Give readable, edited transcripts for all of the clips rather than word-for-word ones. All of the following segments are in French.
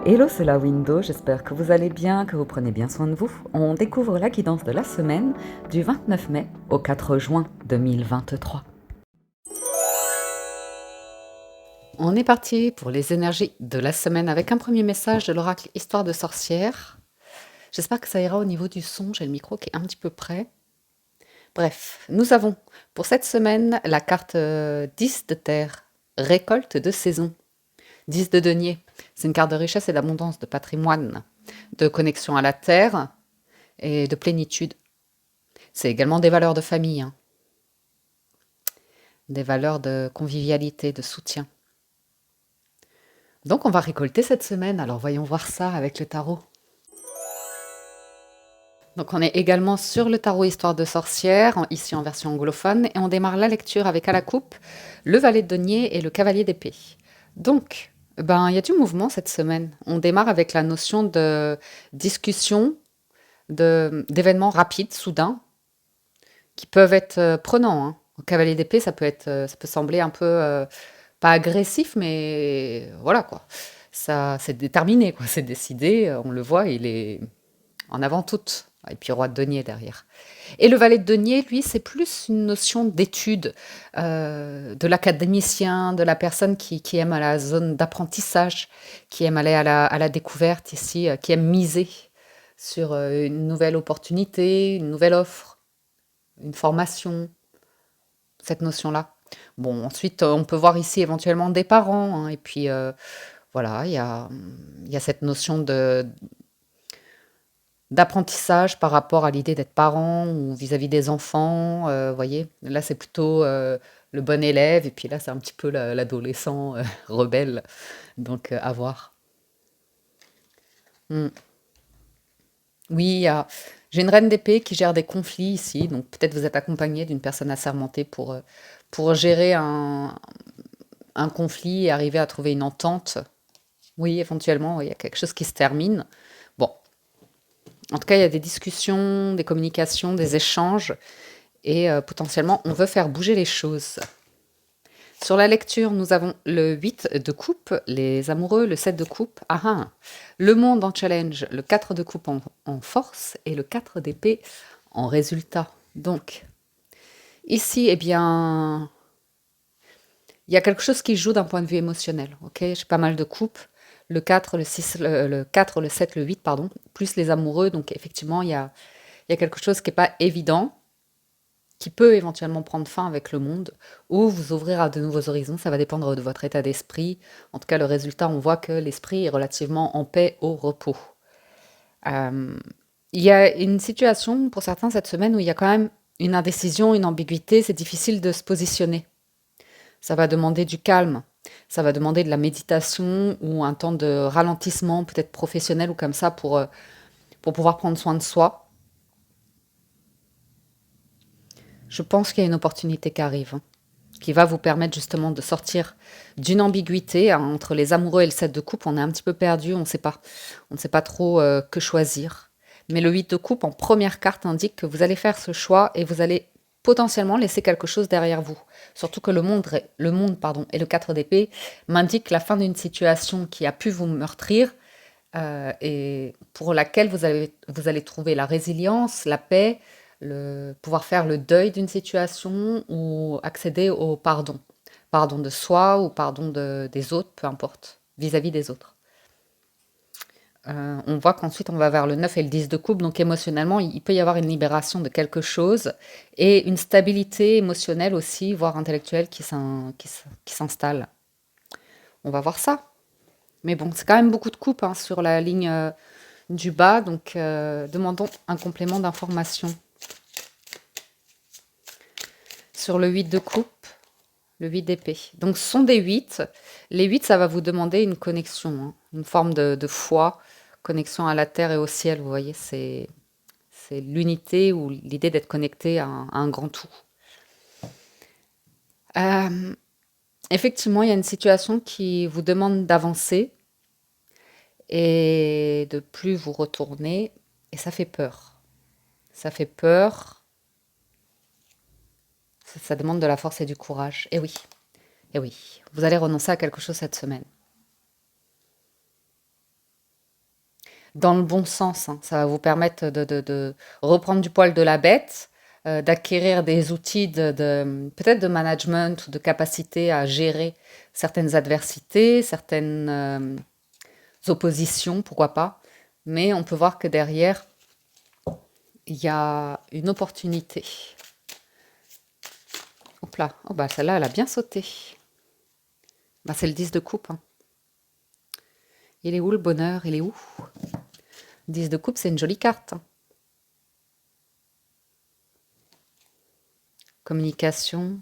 Hello, c'est la Window, j'espère que vous allez bien, que vous prenez bien soin de vous. On découvre la guidance de la semaine du 29 mai au 4 juin 2023. On est parti pour les énergies de la semaine avec un premier message de l'oracle Histoire de sorcière. J'espère que ça ira au niveau du son, j'ai le micro qui est un petit peu près. Bref, nous avons pour cette semaine la carte 10 de terre, récolte de saison. 10 de denier, c'est une carte de richesse et d'abondance, de patrimoine, de connexion à la terre et de plénitude. C'est également des valeurs de famille, hein. Des valeurs de convivialité, de soutien. Donc on va récolter cette semaine, alors voyons voir ça avec le tarot. Donc on est également sur le tarot Histoire de sorcière, ici en version anglophone, et on démarre la lecture avec à la coupe le valet de denier et le cavalier d'épée. Donc, il y a du mouvement cette semaine. On démarre avec la notion de discussion, d'événements rapides, soudains, qui peuvent être prenants, hein. Au cavalier d'épée, ça peut sembler un peu pas agressif, mais voilà quoi. Ça, c'est déterminé, quoi. C'est décidé. On le voit, il est en avant toute. Et puis roi de denier derrière. Et le valet de denier, lui, c'est plus une notion d'étude, de l'académicien, de la personne qui aime à la zone d'apprentissage, qui aime aller à la découverte ici, qui aime miser sur une nouvelle opportunité, une nouvelle offre, une formation, cette notion-là. Bon, ensuite, on peut voir ici éventuellement des parents, hein, et puis voilà, il y a cette notion d'apprentissage par rapport à l'idée d'être parent ou vis-à-vis des enfants. Vous voyez, là, c'est plutôt le bon élève, et puis là, c'est un petit peu l'adolescent rebelle. Donc, à voir. Hmm. Oui, j'ai une reine d'épée qui gère des conflits ici, donc peut-être vous êtes accompagné d'une personne assermentée pour gérer un conflit et arriver à trouver une entente. Oui, éventuellement, oui, il y a quelque chose qui se termine. Bon, en tout cas, il y a des discussions, des communications, des échanges, et potentiellement, on veut faire bouger les choses. Sur la lecture, nous avons le 8 de coupe, les amoureux, le 7 de coupe, le monde en challenge, le 4 de coupe en force et le 4 d'épée en résultat. Donc, ici, eh bien, il y a quelque chose qui joue d'un point de vue émotionnel. Ok, j'ai pas mal de coupes. Le 4, le 6, le 4, le 7, le 8, pardon, plus les amoureux. Donc, effectivement, il y a quelque chose qui n'est pas évident, qui peut éventuellement prendre fin avec le monde, ou vous ouvrir à de nouveaux horizons. Ça va dépendre de votre état d'esprit. En tout cas, le résultat, on voit que l'esprit est relativement en paix, au repos. Euh, il y a une situation pour certains cette semaine où il y a quand même une indécision, une ambiguïté. C'est difficile de se positionner. Ça va demander du calme. Ça va demander de la méditation ou un temps de ralentissement, peut-être professionnel ou comme ça, pour pouvoir prendre soin de soi. Je pense qu'il y a une opportunité qui arrive, hein, qui va vous permettre justement de sortir d'une ambiguïté, hein, entre les amoureux et le 7 de coupe. On est un petit peu perdu, on ne sait pas trop que choisir. Mais le 8 de coupe en première carte indique que vous allez faire ce choix et vous allez potentiellement laisser quelque chose derrière vous. Surtout que le monde pardon, et le 4 d'épée m'indiquent la fin d'une situation qui a pu vous meurtrir, et pour laquelle vous allez trouver la résilience, la paix, pouvoir faire le deuil d'une situation ou accéder au pardon. Pardon de soi ou pardon des autres, peu importe, vis-à-vis des autres. On voit qu'ensuite on va vers le 9 et le 10 de coupe, donc émotionnellement, il peut y avoir une libération de quelque chose et une stabilité émotionnelle aussi, voire intellectuelle, qui s'installe. On va voir ça. Mais bon, c'est quand même beaucoup de coupes, hein, sur la ligne du bas, donc demandons un complément d'information. Sur le 8 de coupe, le 8 d'épée. Donc ce sont des 8. Les 8, ça va vous demander une connexion, hein, une forme de foi, connexion à la terre et au ciel, vous voyez, c'est l'unité ou l'idée d'être connecté à un grand tout. Euh, Effectivement, il y a une situation qui vous demande d'avancer et de plus vous retourner, et ça fait peur. Ça fait peur, ça demande de la force et du courage. Et oui, vous allez renoncer à quelque chose cette semaine. dans le bon sens, hein. Ça va vous permettre de reprendre du poil de la bête, d'acquérir des outils peut-être de management ou de capacité à gérer certaines adversités, certaines oppositions, pourquoi pas. Mais on peut voir que derrière, il y a une opportunité. Hop là, oh bah celle-là, elle a bien sauté. Bah, c'est le 10 de coupe, hein. Il est où le bonheur? Il est où? 10 de coupe, c'est une jolie carte, hein. Communication.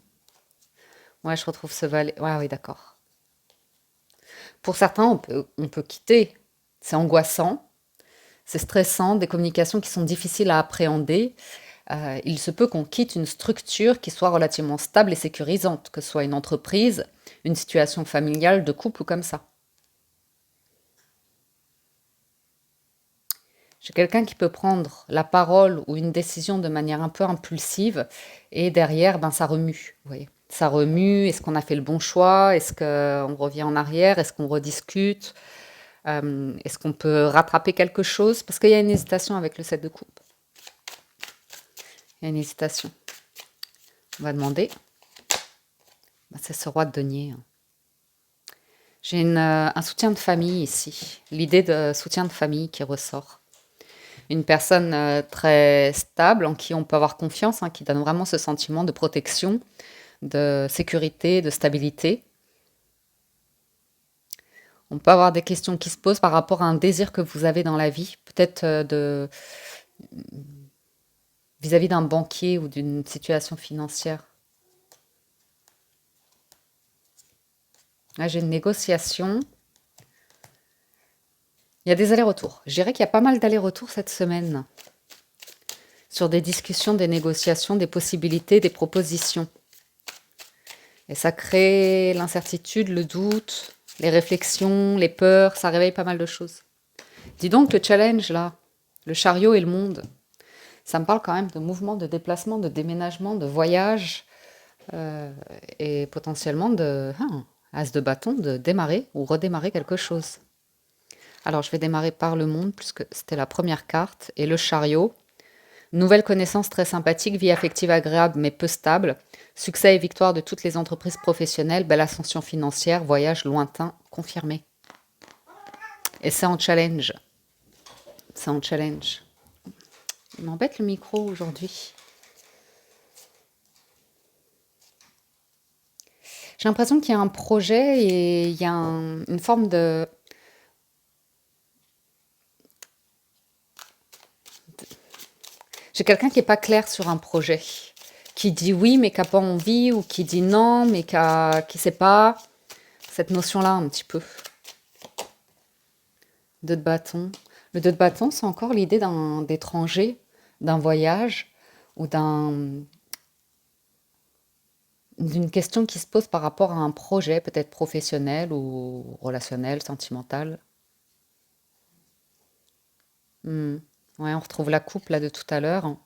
Ouais, je retrouve ce valet. Ouais, oui, d'accord. Pour certains, on peut quitter. C'est angoissant, c'est stressant, des communications qui sont difficiles à appréhender. Il se peut qu'on quitte une structure qui soit relativement stable et sécurisante, que ce soit une entreprise, une situation familiale, de couple ou comme ça. J'ai quelqu'un qui peut prendre la parole ou une décision de manière un peu impulsive et derrière, ben, ça remue. Vous voyez. Ça remue. Est-ce qu'on a fait le bon choix? Est-ce qu'on revient en arrière? Est-ce qu'on rediscute? Est-ce qu'on peut rattraper quelque chose? Parce qu'il y a une hésitation avec le 7 de coupe. Il y a une hésitation. On va demander. Ben, c'est ce roi de denier, hein. J'ai un soutien de famille ici. L'idée de soutien de famille qui ressort. Une personne très stable en qui on peut avoir confiance, hein, qui donne vraiment ce sentiment de protection, de sécurité, de stabilité. On peut avoir des questions qui se posent par rapport à un désir que vous avez dans la vie, peut-être vis-à-vis d'un banquier ou d'une situation financière. Là, j'ai une négociation. Il y a des allers-retours. Je dirais qu'il y a pas mal d'allers-retours cette semaine sur des discussions, des négociations, des possibilités, des propositions. Et ça crée l'incertitude, le doute, les réflexions, les peurs, ça réveille pas mal de choses. Dis donc, le challenge là, le chariot et le monde, ça me parle quand même de mouvement, de déplacement, de déménagement, de voyage euh, et potentiellement as de bâton, de démarrer ou redémarrer quelque chose. Alors je vais démarrer par le monde puisque c'était la première carte et le chariot. Nouvelle connaissance très sympathique, vie affective agréable mais peu stable, succès et victoire de toutes les entreprises professionnelles, belle ascension financière, voyage lointain confirmé. Et c'est en challenge. C'est en challenge. Il m'embête le micro aujourd'hui. J'ai l'impression qu'il y a un projet et il y a une forme de... J'ai quelqu'un qui n'est pas clair sur un projet. Qui dit oui mais qui n'a pas envie ou qui dit non mais qui ne sait pas. Cette notion-là un petit peu. Deux de bâton. Le deux de bâton, c'est encore l'idée d'étranger, d'un voyage ou d'une question qui se pose par rapport à un projet, peut-être professionnel ou relationnel, sentimental. Hmm. Ouais, on retrouve la coupe là de tout à l'heure.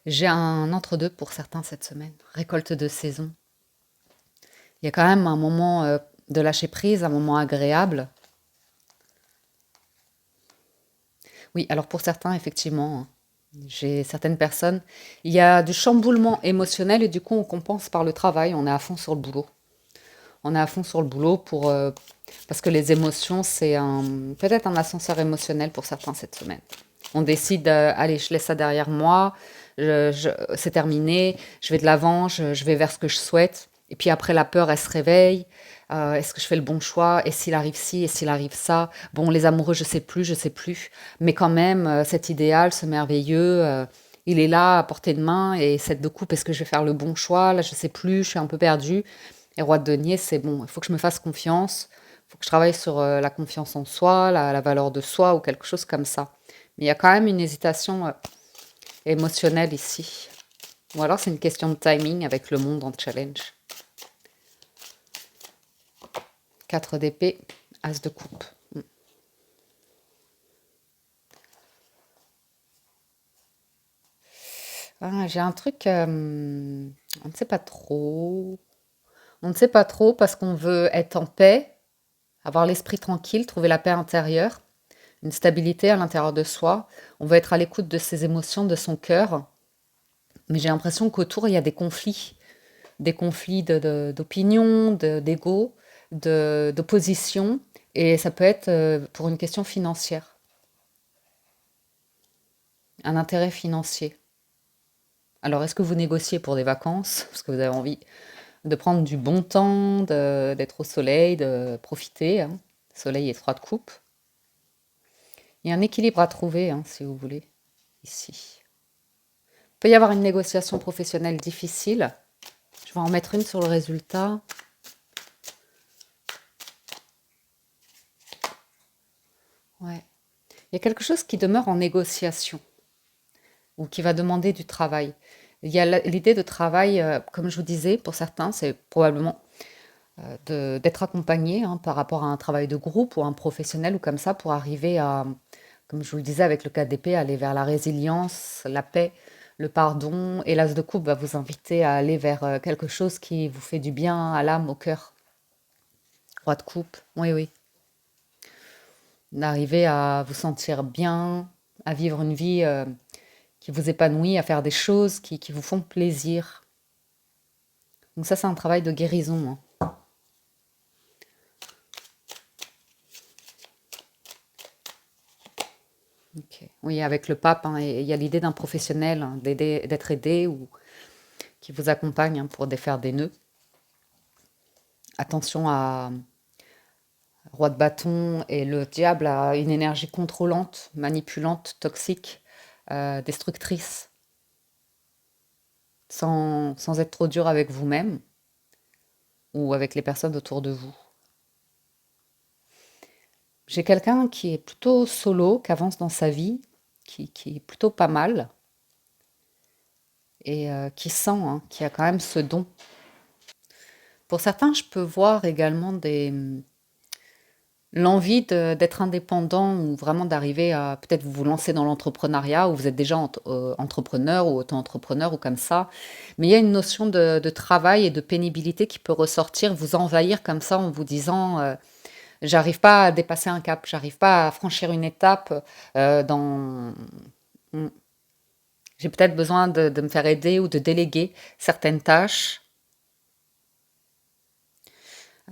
J'ai un entre-deux pour certains cette semaine. Récolte de saison. Il y a quand même un moment de lâcher prise, un moment agréable. Oui, alors pour certains, effectivement, hein. J'ai certaines personnes, il y a du chamboulement émotionnel et du coup on compense par le travail, on est à fond sur le boulot. On est à fond sur le boulot parce que les émotions, c'est peut-être un ascenseur émotionnel pour certains cette semaine. On décide, allez, je laisse ça derrière moi, c'est terminé, je vais de l'avant, je vais vers ce que je souhaite. Et puis après, la peur, elle se réveille. Est-ce que je fais le bon choix? Et s'il arrive ci? Et s'il arrive ça? Bon, les amoureux, je sais plus, je sais plus. Mais quand même, cet idéal, ce merveilleux, il est là à portée de main. Et cette de coupe, est-ce que je vais faire le bon choix? Là, je sais plus, je suis un peu perdue. Et roi de denier, c'est bon, il faut que je me fasse confiance, il faut que je travaille sur la confiance en soi, la valeur de soi ou quelque chose comme ça. Mais il y a quand même une hésitation émotionnelle ici. Ou alors c'est une question de timing avec le monde en challenge. 4 d'épée, as de coupe. Ah, j'ai un truc, on ne sait pas trop. On ne sait pas trop parce qu'on veut être en paix, avoir l'esprit tranquille, trouver la paix intérieure, une stabilité à l'intérieur de soi. On veut être à l'écoute de ses émotions, de son cœur. Mais j'ai l'impression qu'autour, il y a des conflits d'opinion, d'ego, d'opposition. Et ça peut être pour une question financière, un intérêt financier. Alors, est-ce que vous négociez pour des vacances parce que vous avez envie de prendre du bon temps, d'être au soleil, de profiter, hein. Soleil et trois de coupe. Il y a un équilibre à trouver, hein, si vous voulez, ici. Il peut y avoir une négociation professionnelle difficile. Je vais en mettre une sur le résultat. Ouais. Il y a quelque chose qui demeure en négociation ou qui va demander du travail. Il y a l'idée de travail, comme je vous disais, pour certains, c'est probablement d'être accompagné, hein, par rapport à un travail de groupe ou un professionnel ou comme ça pour arriver à, comme je vous le disais avec le cas d'épée, aller vers la résilience, la paix, le pardon. Et l'as de coupe va vous inviter à aller vers quelque chose qui vous fait du bien à l'âme, au cœur. Roi de coupe, oui, oui. D'arriver à vous sentir bien, à vivre une vie qui vous épanouit, à faire des choses qui vous font plaisir. Donc ça, c'est un travail de guérison, hein. Ok. Oui, avec le pape, hein, et il y a l'idée d'un professionnel, hein, d'être aidé ou qui vous accompagne, hein, pour défaire des nœuds. Attention à roi de bâton et le diable a une énergie contrôlante, manipulante, toxique, destructrice, sans être trop dur avec vous-même ou avec les personnes autour de vous. J'ai quelqu'un qui est plutôt solo, qui avance dans sa vie, qui est plutôt pas mal et qui sent, hein, qui a quand même ce don. Pour certains, je peux voir également l'envie d'être indépendant ou vraiment d'arriver à peut-être vous lancer dans l'entrepreneuriat ou vous êtes déjà entrepreneur ou auto-entrepreneur ou comme ça. Mais il y a une notion de travail et de pénibilité qui peut ressortir, vous envahir comme ça en vous disant j'arrive pas à dépasser un cap, j'arrive pas à franchir une étape dans... Hmm. J'ai peut-être besoin de me faire aider ou de déléguer certaines tâches.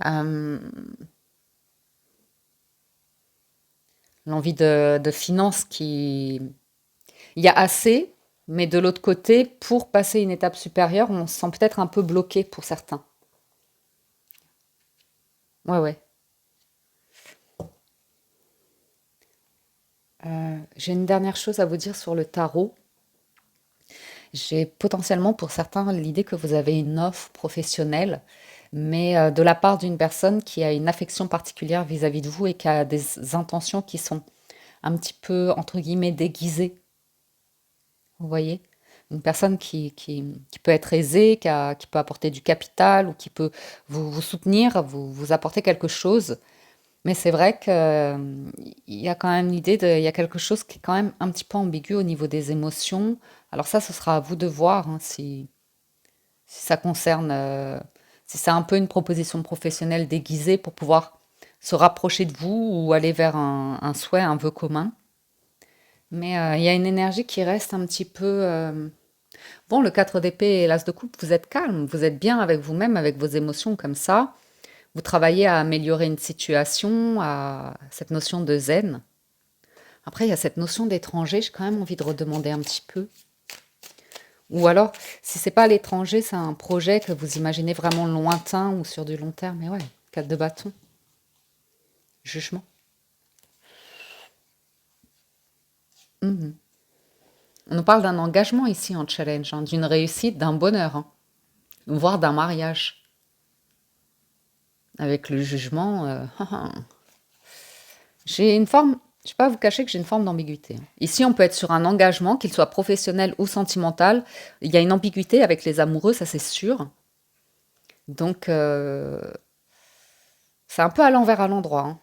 Euh, L'envie de finance qui... Il y a assez, mais de l'autre côté, pour passer une étape supérieure, on se sent peut-être un peu bloqué pour certains. Ouais, ouais. J'ai une dernière chose à vous dire sur le tarot. J'ai potentiellement pour certains l'idée que vous avez une offre professionnelle, mais de la part d'une personne qui a une affection particulière vis-à-vis de vous et qui a des intentions qui sont un petit peu, entre guillemets, déguisées. Vous voyez? Une personne qui peut être aisée, qui peut apporter du capital ou qui peut vous soutenir, vous apporter quelque chose. Mais c'est vrai qu'il y a quand même l'idée il y a quelque chose qui est quand même un petit peu ambigu au niveau des émotions. Alors ça, ce sera à vous de voir, hein, si ça concerne, si c'est un peu une proposition professionnelle déguisée pour pouvoir se rapprocher de vous ou aller vers un souhait, un vœu commun. Mais il y a une énergie qui reste un petit peu... Bon, le 4 d'épée et l'as de coupe, vous êtes calme, vous êtes bien avec vous-même, avec vos émotions comme ça. Vous travaillez à améliorer une situation, à cette notion de zen. Après, il y a cette notion d'étranger, j'ai quand même envie de redemander un petit peu. Ou alors, si c'est pas à l'étranger, c'est un projet que vous imaginez vraiment lointain ou sur du long terme. Mais ouais, 4 de bâton, jugement. Mhm. On nous parle d'un engagement ici en challenge, hein, d'une réussite, d'un bonheur, hein, voire d'un mariage. Avec le jugement, j'ai une forme, je ne vais pas vous cacher que j'ai une forme d'ambiguïté, hein. Ici, on peut être sur un engagement, qu'il soit professionnel ou sentimental. Il y a une ambiguïté avec les amoureux, ça c'est sûr. Donc, c'est un peu à l'envers à l'endroit, hein.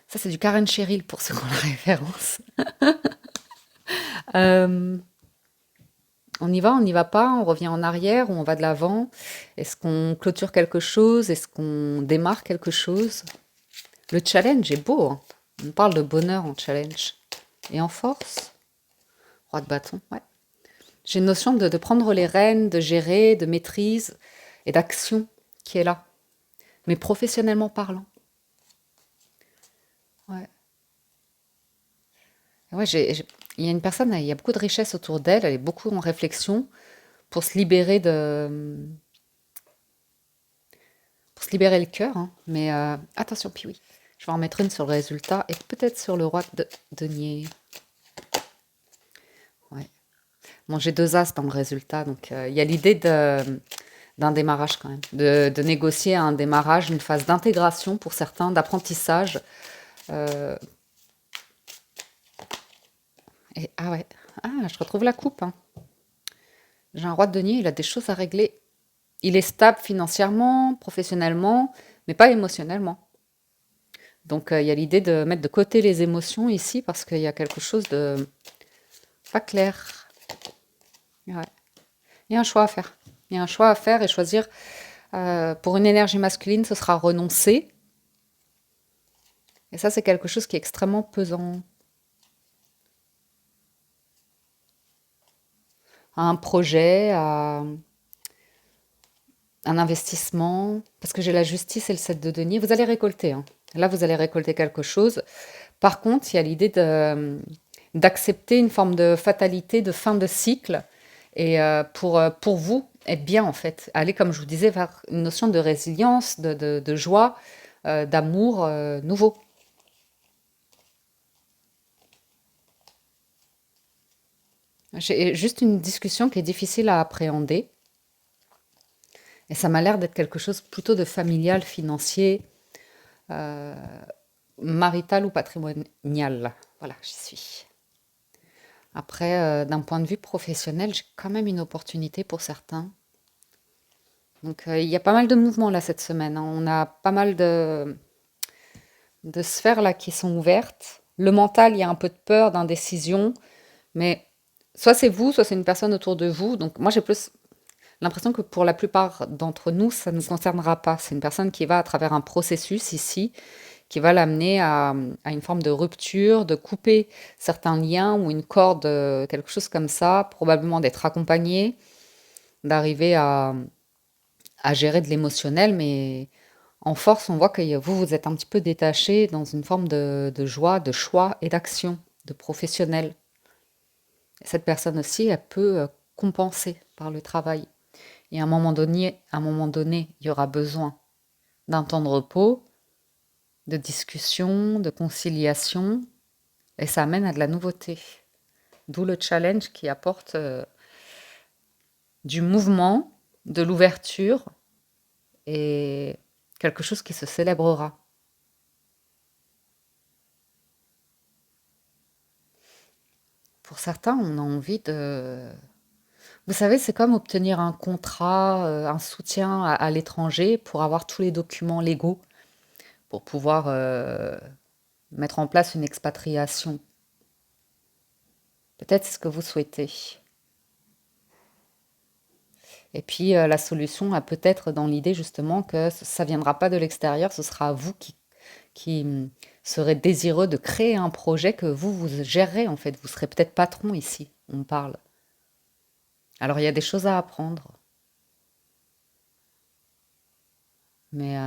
Ça, c'est du Karen Cheryl pour ceux qui ont la référence. Euh, On y va, on n'y va pas, on revient en arrière ou on va de l'avant? Est-ce qu'on clôture quelque chose? Est-ce qu'on démarre quelque chose? Le challenge est beau, hein. On parle de bonheur en challenge. Et en force? Roi de bâton, ouais. J'ai une notion de prendre les rênes, de gérer, de maîtrise et d'action qui est là, mais professionnellement parlant. Ouais. Ouais, il y a une personne, il y a beaucoup de richesse autour d'elle, elle est beaucoup en réflexion pour se libérer pour se libérer le cœur, hein. Mais attention, puis oui, je vais en mettre une sur le résultat et peut-être sur le roi de denier. Ouais. Bon, j'ai deux as dans le résultat, donc il y a l'idée d'un démarrage quand même, de négocier un démarrage, une phase d'intégration pour certains, d'apprentissage. euh, et ah ouais, ah, je retrouve la coupe, hein. J'ai un roi de denier, il a des choses à régler. Il est stable financièrement, professionnellement, mais pas émotionnellement. Donc il y a l'idée de mettre de côté les émotions ici parce qu'il y a quelque chose de pas clair. Ouais. Il y a un choix à faire. Il y a un choix à faire et choisir. Pour une énergie masculine, ce sera renoncer. Et ça, c'est quelque chose qui est extrêmement pesant. À un projet, à un investissement. Parce que j'ai la justice et le 7 de denier. Vous allez récolter, hein. Là, vous allez récolter quelque chose. Par contre, il y a l'idée d'accepter une forme de fatalité, de fin de cycle. Et pour vous, être bien, en fait. Aller, comme je vous disais, vers une notion de résilience, de joie, d'amour nouveau. J'ai juste une discussion qui est difficile à appréhender. Et ça m'a l'air d'être quelque chose plutôt de familial, financier, euh, marital ou patrimonial. Voilà, j'y suis. Après, d'un point de vue professionnel, j'ai quand même une opportunité pour certains. Donc, il y a pas mal de mouvements là cette semaine, hein. On a pas mal de sphères là qui sont ouvertes. Le mental, il y a un peu de peur, d'indécision, mais soit c'est vous, soit c'est une personne autour de vous. Donc, moi, j'ai plus l'impression que pour la plupart d'entre nous, ça ne nous concernera pas. C'est une personne qui va à travers un processus ici, qui va l'amener à une forme de rupture, de couper certains liens ou une corde, quelque chose comme ça, probablement d'être accompagné, d'arriver à gérer de l'émotionnel, mais en force, on voit que vous, vous êtes un petit peu détaché dans une forme de joie, de choix et d'action, de professionnel. Et cette personne aussi, elle peut compenser par le travail. Et à un moment donné, il y aura besoin d'un temps de repos, de discussion, de conciliation, et ça amène à de la nouveauté. D'où le challenge qui apporte du mouvement, de l'ouverture et quelque chose qui se célébrera. Pour certains, on a envie de... Vous savez, c'est comme obtenir un contrat, un soutien à l'étranger pour avoir tous les documents légaux, pour pouvoir mettre en place une expatriation. Peut-être c'est ce que vous souhaitez. Et puis la solution a peut-être dans l'idée justement que ça ne viendra pas de l'extérieur, ce sera vous qui serez désireux de créer un projet que vous gérerez en fait. Vous serez peut-être patron ici, on parle. Alors il y a des choses à apprendre, mais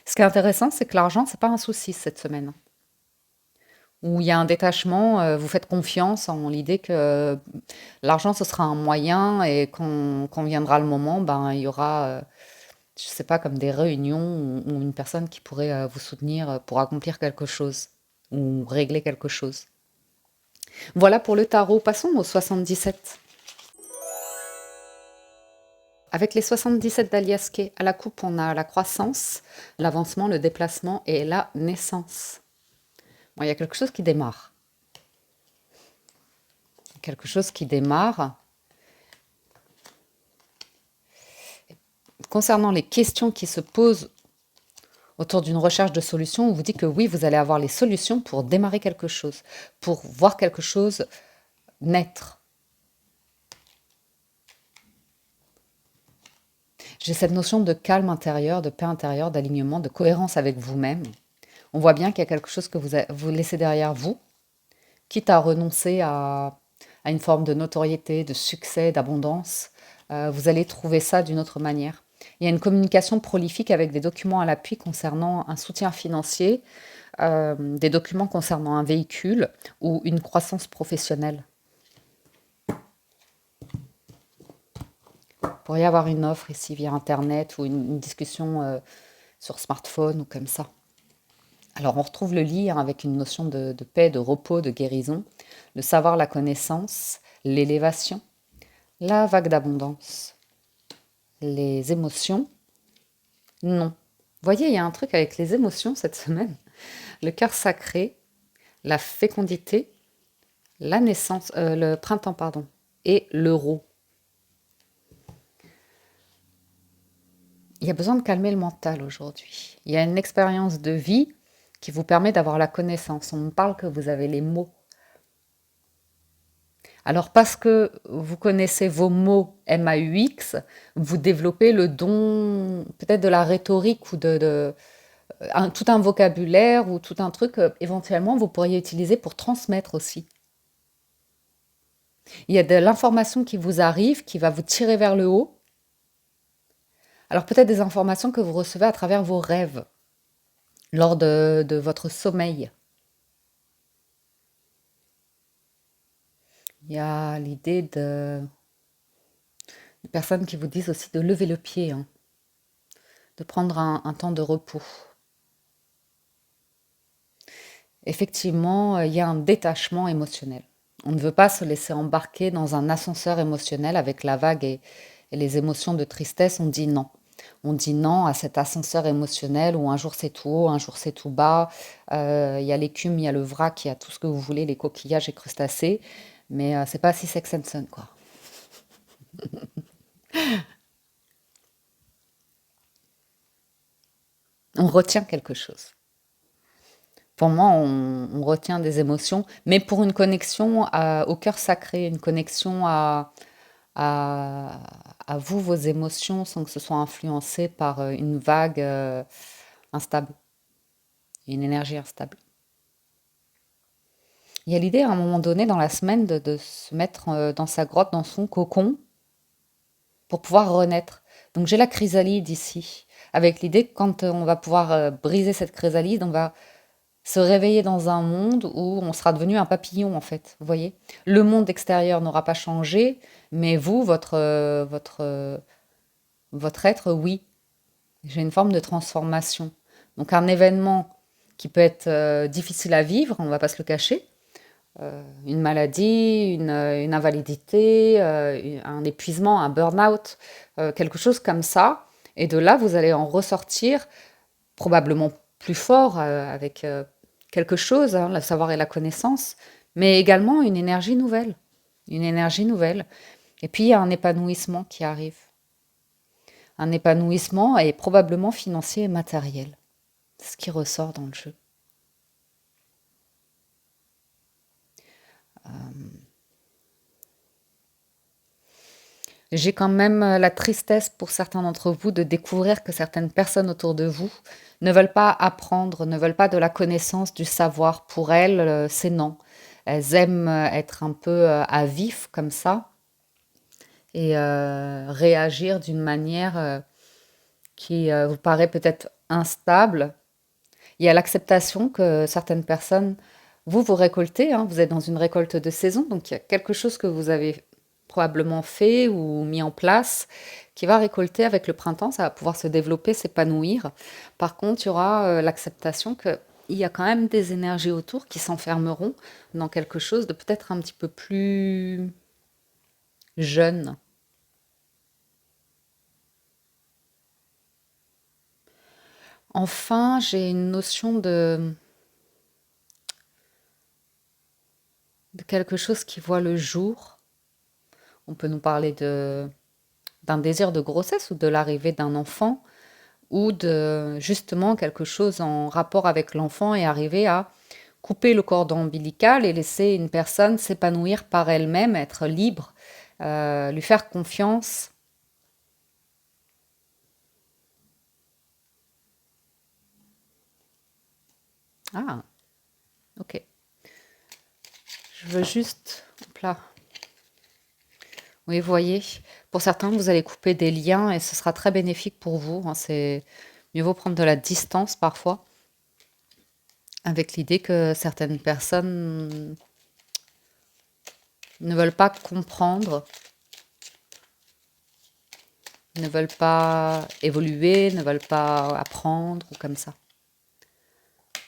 ce qui est intéressant, c'est que l'argent, c'est pas un souci cette semaine. Où il y a un détachement, vous faites confiance en l'idée que l'argent, ce sera un moyen et quand viendra le moment, ben, il y aura, je sais pas, comme des réunions ou une personne qui pourrait vous soutenir pour accomplir quelque chose ou régler quelque chose. Voilà pour le tarot. Passons au 77. Avec les 77 d'Aliasquet, à la coupe, on a la croissance, l'avancement, le déplacement et la naissance. Bon, il y a quelque chose qui démarre. Quelque chose qui démarre. Concernant les questions qui se posent autour d'une recherche de solutions, on vous dit que oui, vous allez avoir les solutions pour démarrer quelque chose, pour voir quelque chose naître. J'ai cette notion de calme intérieur, de paix intérieure, d'alignement, de cohérence avec vous-même. On voit bien qu'il y a quelque chose que vous laissez derrière vous, quitte à renoncer à une forme de notoriété, de succès, d'abondance. Vous allez trouver ça d'une autre manière. Il y a une communication prolifique avec des documents à l'appui concernant un soutien financier, des documents concernant un véhicule ou une croissance professionnelle. Il pourrait y avoir une offre ici via Internet ou une discussion sur smartphone ou comme ça. Alors on retrouve le lit, hein, avec une notion de paix, de repos, de guérison, le savoir, la connaissance, l'élévation, la vague d'abondance, les émotions. Non. Vous voyez, il y a un truc avec les émotions cette semaine. Le cœur sacré, la fécondité, la naissance, le printemps, pardon, et l'euro. Il y a besoin de calmer le mental aujourd'hui. Il y a une expérience de vie qui vous permet d'avoir la connaissance. On me parle que vous avez les mots. Alors parce que vous connaissez vos mots MAUX, vous développez le don peut-être de la rhétorique ou tout un vocabulaire ou tout un truc éventuellement vous pourriez utiliser pour transmettre aussi. Il y a de l'information qui vous arrive, qui va vous tirer vers le haut. Alors peut-être des informations que vous recevez à travers vos rêves, lors de votre sommeil. Il y a l'idée de personnes qui vous disent aussi de lever le pied, hein, de prendre un temps de repos. Effectivement, il y a un détachement émotionnel. On ne veut pas se laisser embarquer dans un ascenseur émotionnel avec la vague et les émotions de tristesse. On dit non. On dit non à cet ascenseur émotionnel où un jour c'est tout haut, un jour c'est tout bas. Il y a l'écume, il y a le vrac, il y a tout ce que vous voulez, les coquillages et crustacés. Mais c'est pas si Sex and Son, quoi. On retient quelque chose. Pour moi, on retient des émotions, mais pour une connexion au cœur sacré, une connexion à, à vous, vos émotions, sans que ce soit influencé par une vague instable, une énergie instable. Il y a l'idée à un moment donné dans la semaine de se mettre dans sa grotte, dans son cocon, pour pouvoir renaître. Donc j'ai la chrysalide ici, avec l'idée que quand on va pouvoir briser cette chrysalide, on va se réveiller dans un monde où on sera devenu un papillon, en fait. Vous voyez? Le monde extérieur n'aura pas changé, mais vous, votre être, oui. J'ai une forme de transformation. Donc un événement qui peut être difficile à vivre, on ne va pas se le cacher. Une maladie, une invalidité, un épuisement, un burn-out, quelque chose comme ça. Et de là, vous allez en ressortir probablement plus fort, avec quelque chose, hein, le savoir et la connaissance, mais également une énergie nouvelle. Une énergie nouvelle. Et puis, il y a un épanouissement qui arrive. Un épanouissement est probablement financier et matériel. C'est ce qui ressort dans le jeu. J'ai quand même la tristesse pour certains d'entre vous de découvrir que certaines personnes autour de vous ne veulent pas apprendre, ne veulent pas de la connaissance, du savoir. Pour elles, c'est non. Elles aiment être un peu à vif comme ça et réagir d'une manière qui vous paraît peut-être instable. Il y a l'acceptation que certaines personnes, vous récoltez, hein, vous êtes dans une récolte de saison, donc il y a quelque chose que vous avez probablement fait ou mis en place qui va récolter avec le printemps, ça va pouvoir se développer, s'épanouir. Par contre, il y aura l'acceptation qu'il y a quand même des énergies autour qui s'enfermeront dans quelque chose de peut-être un petit peu plus jeune. Enfin, j'ai une notion de quelque chose qui voit le jour. On peut nous parler d'un désir de grossesse ou de l'arrivée d'un enfant ou de justement quelque chose en rapport avec l'enfant et arriver à couper le cordon ombilical et laisser une personne s'épanouir par elle-même, être libre, lui faire confiance. Ah, ok. Je veux juste... Hop là. Oui, vous voyez, pour certains, vous allez couper des liens et ce sera très bénéfique pour vous, hein. C'est mieux vaut prendre de la distance parfois, avec l'idée que certaines personnes ne veulent pas comprendre, ne veulent pas évoluer, ne veulent pas apprendre ou comme ça.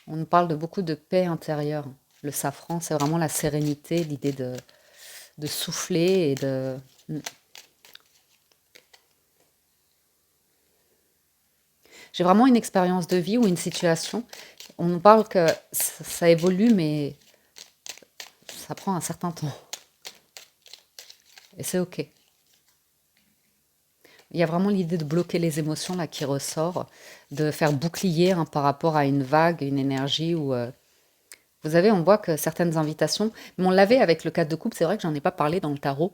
On nous parle de beaucoup de paix intérieure. Le safran, c'est vraiment la sérénité, l'idée de souffler et de... J'ai vraiment une expérience de vie ou une situation. On nous parle que ça évolue, mais ça prend un certain temps. Et c'est OK. Il y a vraiment l'idée de bloquer les émotions là qui ressort, de faire bouclier, hein, par rapport à une vague, une énergie ou vous savez, on voit que certaines invitations, mais on l'avait avec le 4 de coupe, c'est vrai que j'en ai pas parlé dans le tarot,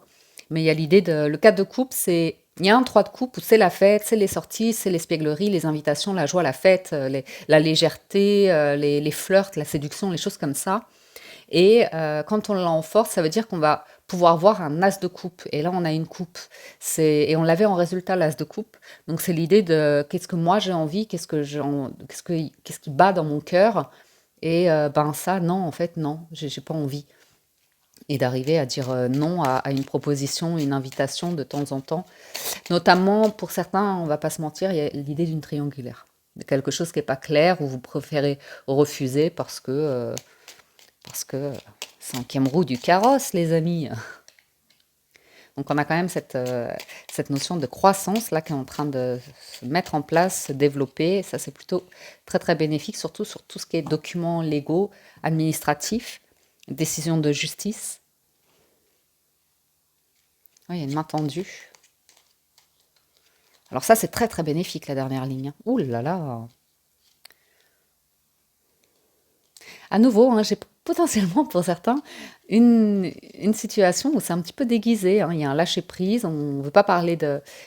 mais il y a l'idée de le 4 de coupe, c'est il y a un 3 de coupe où c'est la fête, c'est les sorties, c'est l'espièglerie, les invitations, la joie, la fête, la légèreté, les flirts, la séduction, les choses comme ça. Et quand on l'enforce, ça veut dire qu'on va pouvoir voir un as de coupe. Et là, on a une coupe. Et on l'avait en résultat, l'as de coupe. Donc, c'est l'idée de qu'est-ce que moi j'ai envie, qu'est-ce qui bat dans mon cœur. Et ben ça, non, en fait, non, j'ai pas envie. Et d'arriver à dire non à une proposition, une invitation de temps en temps. Notamment, pour certains, on va pas se mentir, il y a l'idée d'une triangulaire. Quelque chose qui n'est pas clair, où vous préférez refuser parce que cinquième roue du carrosse, les amis. Donc on a quand même cette notion de croissance là qui est en train de se mettre en place, se développer. Ça c'est plutôt très très bénéfique, surtout sur tout ce qui est documents légaux, administratifs, décisions de justice. Oui, il y a une main tendue. Alors ça c'est très très bénéfique la dernière ligne, hein. Ouh là là. À nouveau, hein, j'ai potentiellement pour certains une situation où c'est un petit peu déguisé, hein. Il y a un lâcher-prise, on ne veut pas parler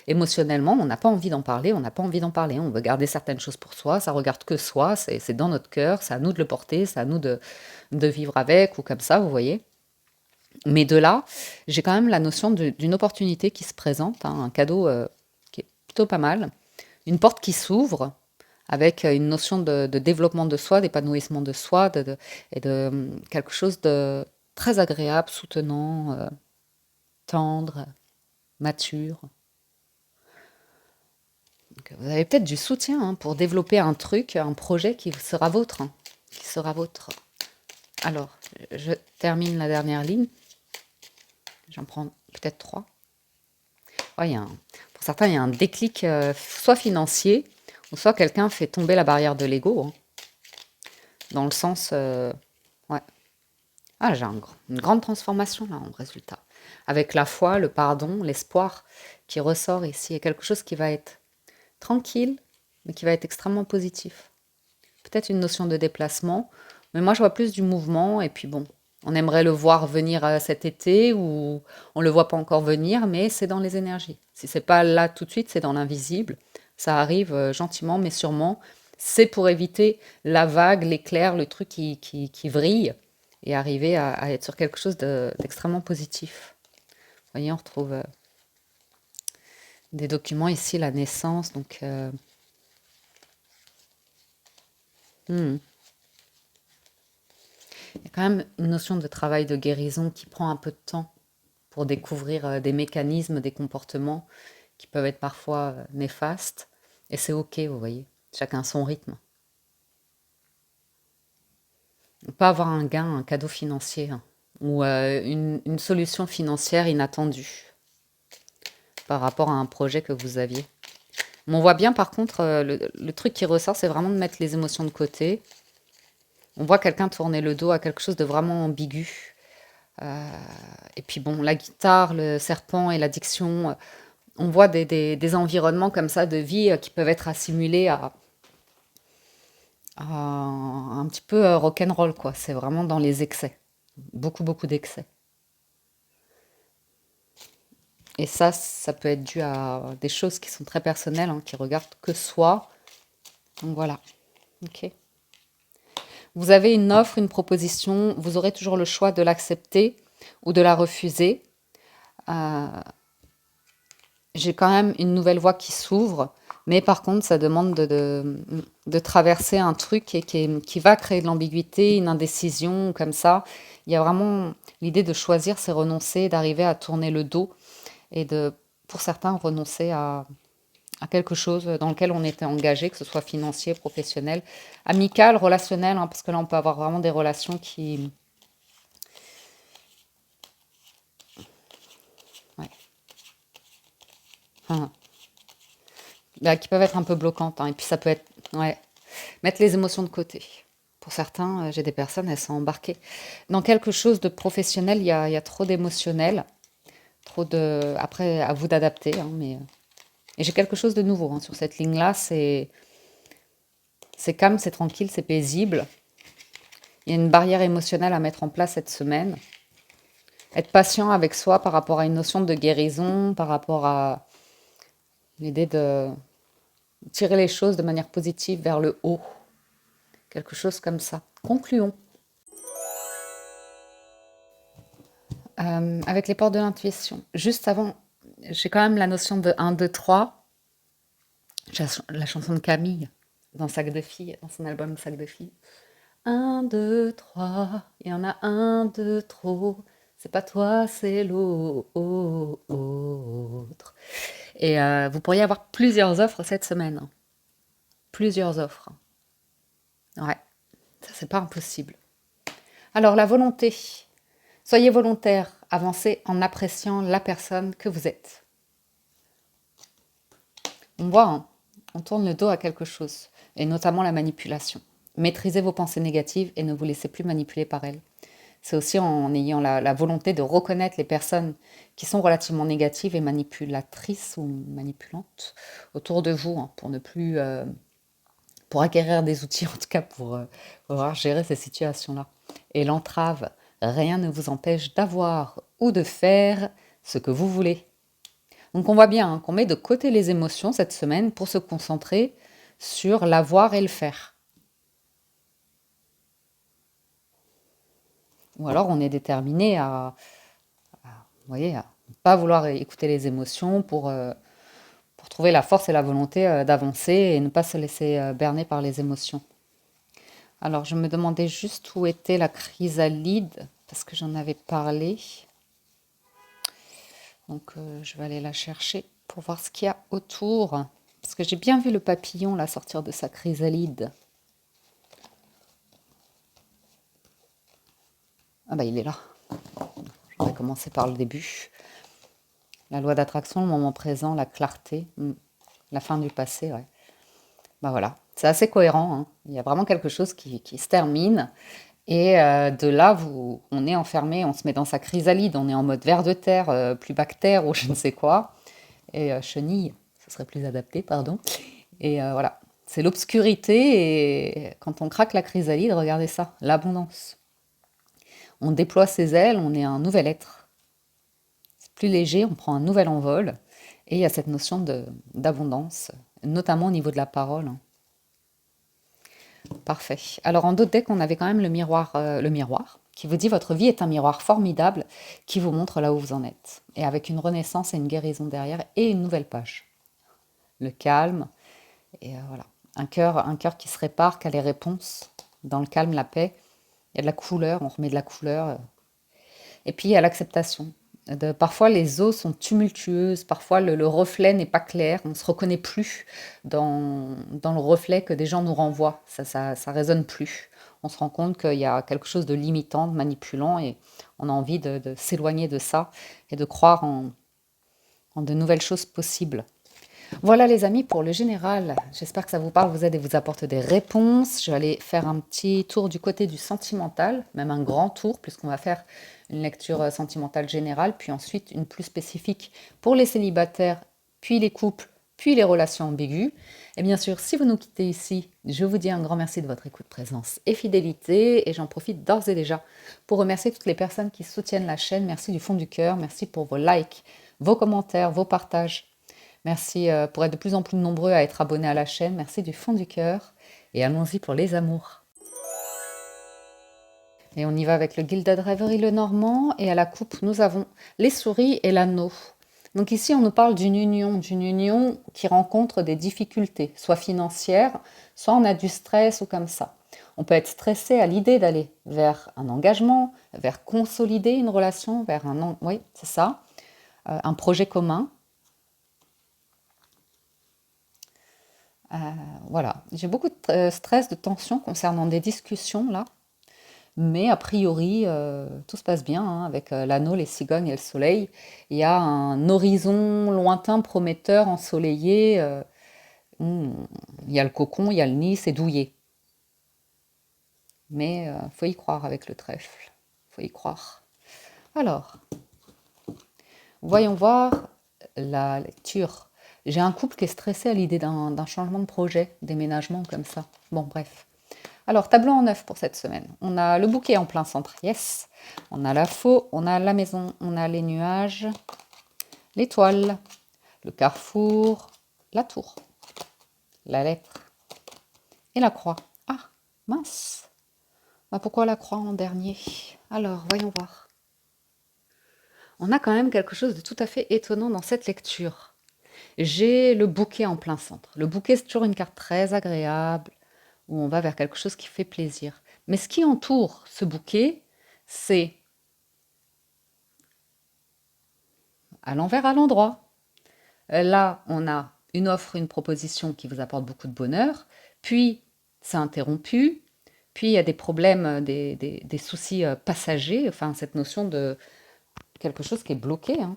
émotionnellement, on n'a pas envie d'en parler, on n'a pas envie d'en parler, on veut garder certaines choses pour soi, ça regarde que soi, c'est dans notre cœur, c'est à nous de le porter, c'est à nous de vivre avec ou comme ça, vous voyez. Mais de là, j'ai quand même la notion d'une opportunité qui se présente, hein, un cadeau qui est plutôt pas mal, une porte qui s'ouvre avec une notion de développement de soi, d'épanouissement de soi, et de quelque chose de très agréable, soutenant, tendre, mature. Donc, vous avez peut-être du soutien, hein, pour développer un truc, un projet qui sera vôtre, hein, qui sera vôtre. Alors, je termine la dernière ligne. J'en prends peut-être trois. Ouais, pour certains, il y a un déclic, soit financier, ou soit quelqu'un fait tomber la barrière de l'ego, hein, dans le sens, ouais. Ah, j'ai une grande transformation là en résultat. Avec la foi, le pardon, l'espoir qui ressort ici. Et quelque chose qui va être tranquille, mais qui va être extrêmement positif. Peut-être une notion de déplacement, mais moi je vois plus du mouvement. Et puis bon, on aimerait le voir venir cet été ou on le voit pas encore venir, mais c'est dans les énergies. Si c'est pas là tout de suite, c'est dans l'invisible. Ça arrive gentiment, mais sûrement. C'est pour éviter la vague, l'éclair, le truc qui vrille et arriver à être sur quelque chose d'extrêmement positif. Vous voyez, on retrouve des documents ici, la naissance, donc hmm. Il y a quand même une notion de travail de guérison qui prend un peu de temps pour découvrir des mécanismes, des comportements qui peuvent être parfois néfastes. Et c'est OK, vous voyez, chacun son rythme. On peut avoir un gain, un cadeau financier, hein, ou une solution financière inattendue par rapport à un projet que vous aviez. Mais on voit bien par contre, le truc qui ressort, c'est vraiment de mettre les émotions de côté. On voit quelqu'un tourner le dos à quelque chose de vraiment ambigu. Et puis bon, la guitare, le serpent et l'addiction, on voit des environnements comme ça de vie qui peuvent être assimilés à un petit peu rock'n'roll, quoi. C'est vraiment dans les excès. Beaucoup, beaucoup d'excès. Et ça peut être dû à des choses qui sont très personnelles, hein, qui regardent que soi. Donc voilà. Ok. Vous avez une offre, une proposition, vous aurez toujours le choix de l'accepter ou de la refuser. Euh, j'ai quand même une nouvelle voie qui s'ouvre, mais par contre, ça demande de traverser un truc qui va créer de l'ambiguïté, une indécision, comme ça. Il y a vraiment l'idée de choisir, c'est renoncer, d'arriver à tourner le dos et de, pour certains, renoncer à quelque chose dans lequel on était engagé, que ce soit financier, professionnel, amical, relationnel, hein, parce que là, on peut avoir vraiment des relations ouais, hein, là, qui peuvent être un peu bloquantes, hein, et puis ça peut être, ouais, mettre les émotions de côté. Pour certains, j'ai des personnes, elles sont embarquées dans quelque chose de professionnel, il y a trop d'émotionnel, trop de... Après, à vous d'adapter, hein, mais... Et j'ai quelque chose de nouveau hein, sur cette ligne-là, c'est calme, c'est tranquille, c'est paisible. Il y a une barrière émotionnelle à mettre en place cette semaine. Être patient avec soi par rapport à une notion de guérison, par rapport à l'idée de tirer les choses de manière positive vers le haut. Quelque chose comme ça. Concluons. Avec les portes de l'intuition. Juste avant, j'ai quand même la notion de un, 2, 3. J'ai la chanson de Camille dans Sac de filles, dans son album Sac de filles. Un, 2, 3, il y en a un de trop. C'est pas toi, c'est l'autre. Et vous pourriez avoir plusieurs offres cette semaine, hein. Plusieurs offres. Ouais, ça c'est pas impossible. Alors la volonté. Soyez volontaire, avancez en appréciant la personne que vous êtes. On voit, hein, on tourne le dos à quelque chose, et notamment la manipulation. Maîtrisez vos pensées négatives et ne vous laissez plus manipuler par elles. C'est aussi en ayant la volonté de reconnaître les personnes qui sont relativement négatives et manipulatrices ou manipulantes autour de vous, hein, pour ne plus, pour acquérir des outils en tout cas pour pouvoir gérer ces situations-là. Et l'entrave, rien ne vous empêche d'avoir ou de faire ce que vous voulez. Donc on voit bien hein, qu'on met de côté les émotions cette semaine pour se concentrer sur l'avoir et le faire. Ou alors on est déterminé vous voyez, à ne pas vouloir écouter les émotions pour trouver la force et la volonté d'avancer et ne pas se laisser berner par les émotions. Alors je me demandais juste où était la chrysalide, parce que j'en avais parlé. Donc je vais aller la chercher pour voir ce qu'il y a autour. Parce que j'ai bien vu le papillon là sortir de sa chrysalide. Ah bah il est là. On va commencer par le début. La loi d'attraction, le moment présent, la clarté, la fin du passé, ouais. Bah voilà, c'est assez cohérent, hein. Il y a vraiment quelque chose qui se termine. Et de là, on est enfermé, on se met dans sa chrysalide, on est en mode ver de terre, plus bactère ou je ne sais quoi. Et chenille, ce serait plus adapté, pardon. Et voilà, c'est l'obscurité. Et quand on craque la chrysalide, regardez ça, l'abondance. On déploie ses ailes, on est un nouvel être. C'est plus léger, on prend un nouvel envol. Et il y a cette notion d'abondance, notamment au niveau de la parole, hein. Parfait. Alors en d'autres decks, on avait quand même le miroir, qui vous dit votre vie est un miroir formidable qui vous montre là où vous en êtes. Et avec une renaissance et une guérison derrière et une nouvelle page. Le calme, et voilà. Un cœur qui se répare, qui a les réponses. Dans le calme, la paix. Il y a de la couleur, on remet de la couleur. Et puis il y a l'acceptation. Parfois les eaux sont tumultueuses, parfois le reflet n'est pas clair, on ne se reconnaît plus dans le reflet que des gens nous renvoient, ça résonne plus. On se rend compte qu'il y a quelque chose de limitant, de manipulant, et on a envie de s'éloigner de ça et de croire en de nouvelles choses possibles. Voilà les amis pour le général. J'espère que ça vous parle, vous aide et vous apporte des réponses. Je vais aller faire un petit tour du côté du sentimental, même un grand tour, puisqu'on va faire une lecture sentimentale générale, puis ensuite une plus spécifique pour les célibataires, puis les couples, puis les relations ambiguës. Et bien sûr, si vous nous quittez ici, je vous dis un grand merci de votre écoute, présence et fidélité. Et j'en profite d'ores et déjà pour remercier toutes les personnes qui soutiennent la chaîne. Merci du fond du cœur. Merci pour vos likes, vos commentaires, vos partages. Merci pour être de plus en plus nombreux à être abonnés à la chaîne. Merci du fond du cœur. Et allons-y pour les amours. Et on y va avec le Gilded Reverie le Normand. Et à la coupe, nous avons les souris et l'anneau. Donc ici, on nous parle d'une union qui rencontre des difficultés, soit financières, soit on a du stress ou comme ça. On peut être stressé à l'idée d'aller vers un engagement, vers consolider une relation, vers oui, c'est ça, un projet commun. Voilà, j'ai beaucoup de stress, de tension concernant des discussions là. Mais a priori, tout se passe bien hein, avec l'anneau, les cigognes et le soleil. Il y a un horizon lointain, prometteur, ensoleillé. Hmm, il y a le cocon, il y a le nid, c'est douillet. Mais faut y croire avec le trèfle. Faut y croire. Alors, voyons voir la lecture. J'ai un couple qui est stressé à l'idée d'un changement de projet, déménagement comme ça. Bon, bref. Alors, tableau en neuf pour cette semaine. On a le bouquet en plein centre, yes. On a la faux, on a la maison, on a les nuages, l'étoile, le carrefour, la tour, la lettre et la croix. Ah, mince. Bah, pourquoi la croix en dernier? Alors, voyons voir. On a quand même quelque chose de tout à fait étonnant dans cette lecture. J'ai le bouquet en plein centre. Le bouquet, c'est toujours une carte très agréable, où on va vers quelque chose qui fait plaisir. Mais ce qui entoure ce bouquet, c'est à l'envers, à l'endroit. Là, on a une offre, une proposition qui vous apporte beaucoup de bonheur, puis c'est interrompu, puis il y a des problèmes, des soucis passagers, enfin cette notion de quelque chose qui est bloqué, hein,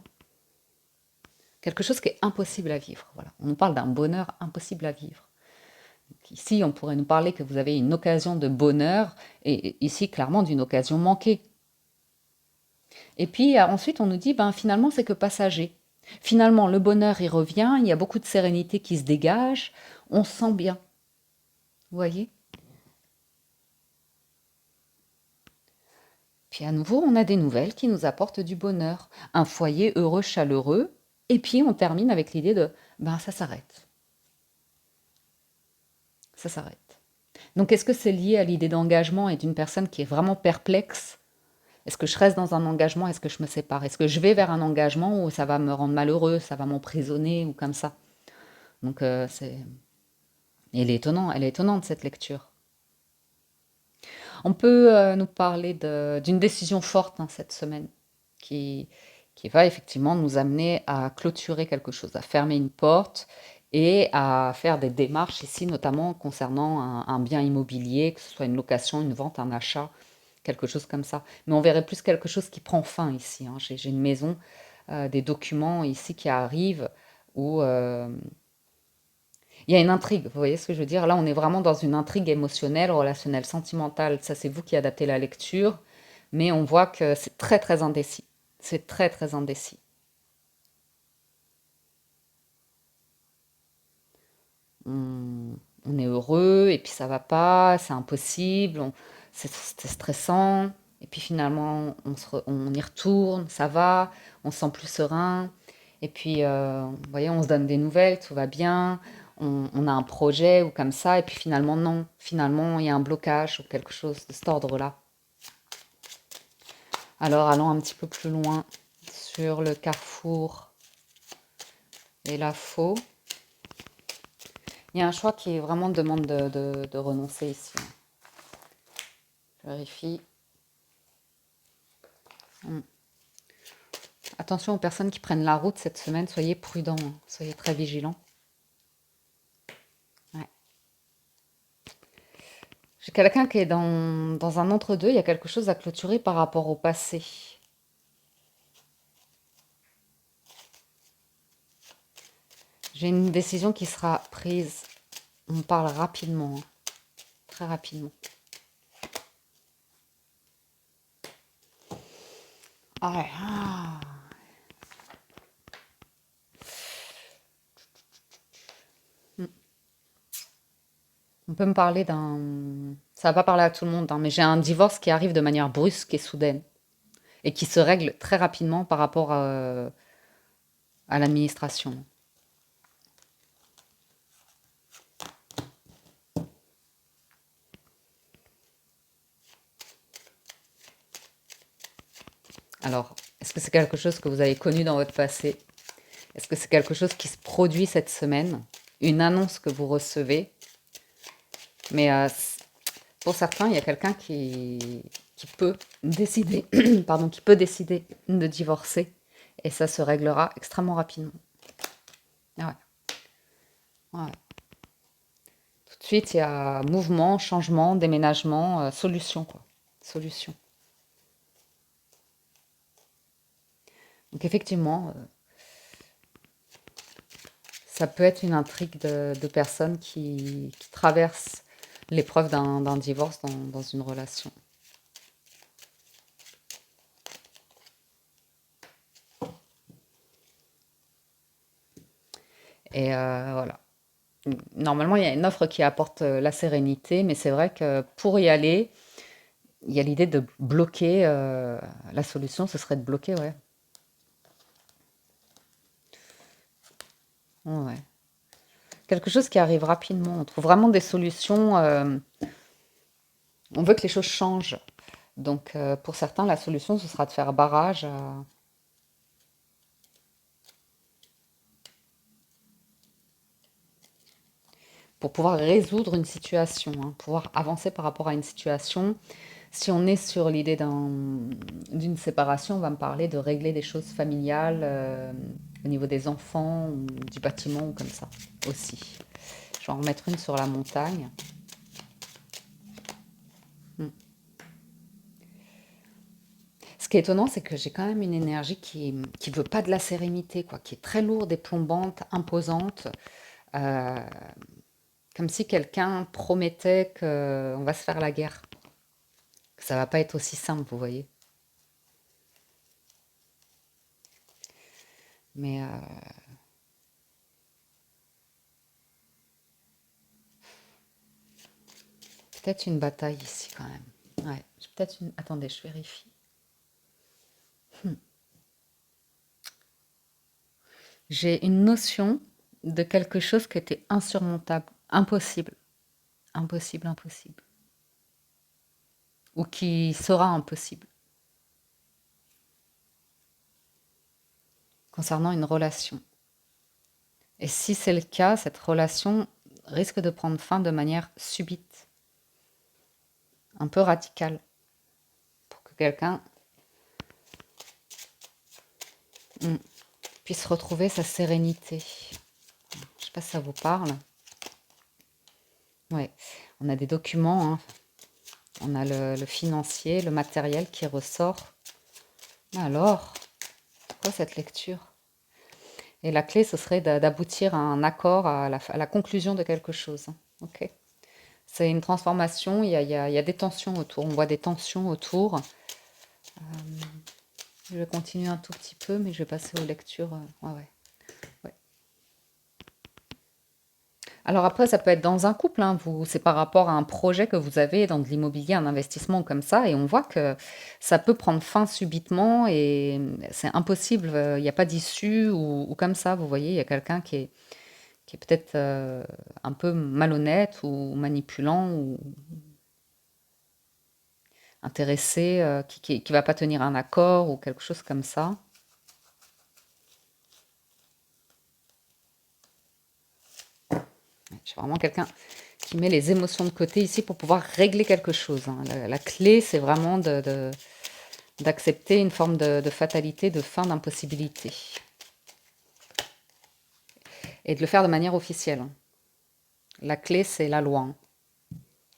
quelque chose qui est impossible à vivre. Voilà. On nous parle d'un bonheur impossible à vivre. Ici, on pourrait nous parler que vous avez une occasion de bonheur, et ici, clairement, d'une occasion manquée. Et puis ensuite, on nous dit, ben, finalement, c'est que passager. Finalement, le bonheur, il revient, il y a beaucoup de sérénité qui se dégage, on se sent bien. Vous voyez? Puis à nouveau, on a des nouvelles qui nous apportent du bonheur. Un foyer heureux, chaleureux. Et puis on termine avec l'idée de, ben ça s'arrête. Ça s'arrête. Donc est-ce que c'est lié à l'idée d'engagement et d'une personne qui est vraiment perplexe? Est-ce que je reste dans un engagement? Est-ce que je me sépare? Est-ce que je vais vers un engagement où ça va me rendre malheureux, ça va m'emprisonner ou comme ça? Donc c'est... elle est étonnante cette lecture. On peut nous parler d'une décision forte hein, cette semaine qui, qui va effectivement nous amener à clôturer quelque chose, à fermer une porte et à faire des démarches ici, notamment concernant un bien immobilier, que ce soit une location, une vente, un achat, quelque chose comme ça. Mais on verrait plus quelque chose qui prend fin ici. Hein. J'ai une maison, des documents ici qui arrivent où il y a une intrigue, vous voyez ce que je veux dire? Là, on est vraiment dans une intrigue émotionnelle, relationnelle, sentimentale. Ça, c'est vous qui adaptez la lecture, mais on voit que c'est très, très indécis. C'est très, très indécis. On est heureux, et puis ça va pas, c'est impossible, c'est stressant, et puis finalement, on y retourne, ça va, on se sent plus serein, et puis, vous voyez, on se donne des nouvelles, tout va bien, on a un projet ou comme ça, et puis finalement, non. Finalement, il y a un blocage ou quelque chose de cet ordre-là. Alors, allons un petit peu plus loin sur le carrefour et la faux. Il y a un choix qui vraiment demande de renoncer ici. Je vérifie. Attention aux personnes qui prennent la route cette semaine, soyez prudents, hein. Soyez très vigilants. Ouais. J'ai quelqu'un qui est dans un entre-deux, il y a quelque chose à clôturer par rapport au passé. J'ai une décision qui sera prise. On parle rapidement, hein. Très rapidement. Ah ouais. Ah. On peut me parler d'un... Ça va pas parler à tout le monde, hein, mais j'ai un divorce qui arrive de manière brusque et soudaine et qui se règle très rapidement par rapport à l'administration. Alors, est-ce que c'est quelque chose que vous avez connu dans votre passé? Est-ce que c'est quelque chose qui se produit cette semaine? Une annonce que vous recevez? Mais pour certains, il y a quelqu'un qui peut décider, pardon, qui peut décider de divorcer et ça se réglera extrêmement rapidement. Ah ouais, ouais. Tout de suite, il y a mouvement, changement, déménagement, solution, quoi. Solution. Donc effectivement, ça peut être une intrigue de personnes qui traversent l'épreuve d'un divorce dans une relation. Et voilà. Normalement, il y a une offre qui apporte la sérénité, mais c'est vrai que pour y aller, il y a l'idée de bloquer. La solution, ce serait de bloquer, ouais. Ouais. Quelque chose qui arrive rapidement. On trouve vraiment des solutions. On veut que les choses changent. Donc, pour certains, la solution, ce sera de faire barrage pour pouvoir résoudre une situation, hein, pouvoir avancer par rapport à une situation. Si on est sur l'idée d'une séparation, on va me parler de régler des choses familiales au niveau des enfants ou du bâtiment ou comme ça aussi. Je vais en remettre une sur la montagne. Hmm. Ce qui est étonnant, c'est que j'ai quand même une énergie qui veut pas de la sérénité, quoi, qui est très lourde et plombante, imposante, euh, comme si quelqu'un promettait qu'on va se faire la guerre, que ça va pas être aussi simple, vous voyez. Mais peut-être une bataille ici quand même. Ouais, j'ai peut-être une. Attendez, je vérifie. J'ai une notion de quelque chose qui était insurmontable, impossible, impossible, impossible, ou qui sera impossible concernant une relation. Et si c'est le cas, cette relation risque de prendre fin de manière subite, un peu radicale, pour que quelqu'un mm, puisse retrouver sa sérénité. Je sais pas si ça vous parle. Ouais, on a des documents, hein. On a le financier, le matériel qui ressort. Alors, quoi cette lecture? Et la clé, ce serait d'aboutir à un accord, à la conclusion de quelque chose. Ok. C'est une transformation, il y a des tensions autour, on voit des tensions autour. Je vais continuer un tout petit peu, mais je vais passer aux lectures. Ouais, ouais, ouais. Alors après, ça peut être dans un couple, hein, c'est par rapport à un projet que vous avez dans de l'immobilier, un investissement comme ça, et on voit que ça peut prendre fin subitement et c'est impossible, il n'y a pas d'issue ou comme ça, vous voyez, il y a quelqu'un qui est peut-être un peu malhonnête ou manipulant ou intéressé, qui va pas tenir un accord ou quelque chose comme ça. J'ai vraiment quelqu'un qui met les émotions de côté ici pour pouvoir régler quelque chose, hein. La clé, c'est vraiment d'accepter une forme de fatalité, de fin d'impossibilité. Et de le faire de manière officielle, hein. La clé, c'est la loi, hein.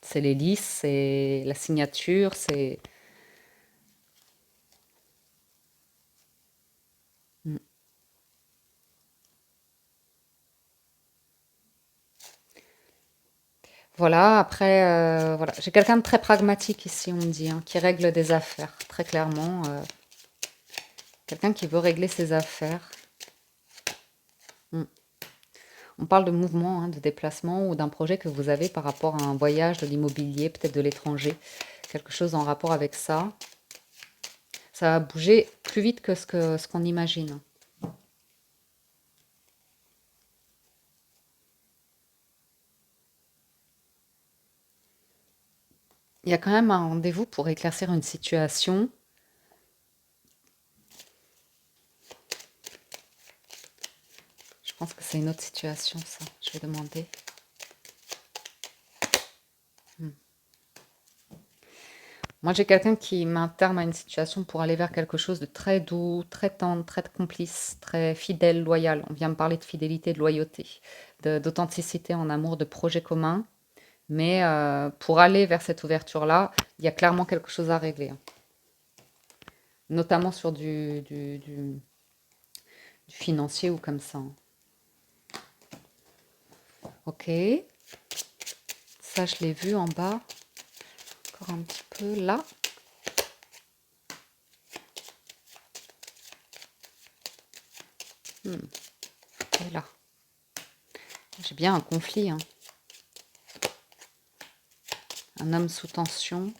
C'est l'hélice, c'est la signature, c'est... Mm. Voilà, après, voilà. J'ai quelqu'un de très pragmatique ici, on me dit, hein, qui règle des affaires, très clairement. Quelqu'un qui veut régler ses affaires. Mm. On parle de mouvement, hein, de déplacement ou d'un projet que vous avez par rapport à un voyage, de l'immobilier, peut-être de l'étranger. Quelque chose en rapport avec ça. Ça va bouger plus vite que ce qu'on imagine. Il y a quand même un rendez-vous pour éclaircir une situation Je pense que c'est une autre situation, ça. Je vais demander. Hmm. Moi, j'ai quelqu'un qui met un terme à une situation pour aller vers quelque chose de très doux, très tendre, très complice, très fidèle, loyal. On vient me parler de fidélité, de loyauté, d'authenticité en amour, de projet commun. Mais pour aller vers cette ouverture-là, il y a clairement quelque chose à régler, hein. Notamment sur du financier ou comme ça, hein. Ok, ça je l'ai vu en bas. Encore un petit peu là. Hmm. Et là. J'ai bien un conflit, hein. Un homme sous tension,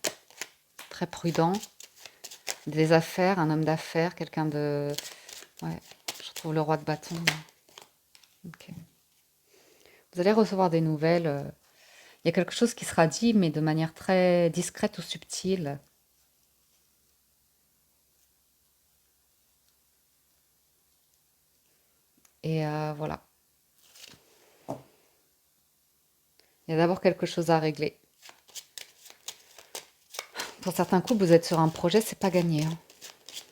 très prudent. Des affaires, un homme d'affaires, quelqu'un de... Ouais, je trouve le roi de bâton, là. Ok. Vous allez recevoir des nouvelles. Il y a quelque chose qui sera dit, mais de manière très discrète ou subtile. Et voilà. Il y a d'abord quelque chose à régler. Pour certains couples, vous êtes sur un projet, c'est pas gagné, hein.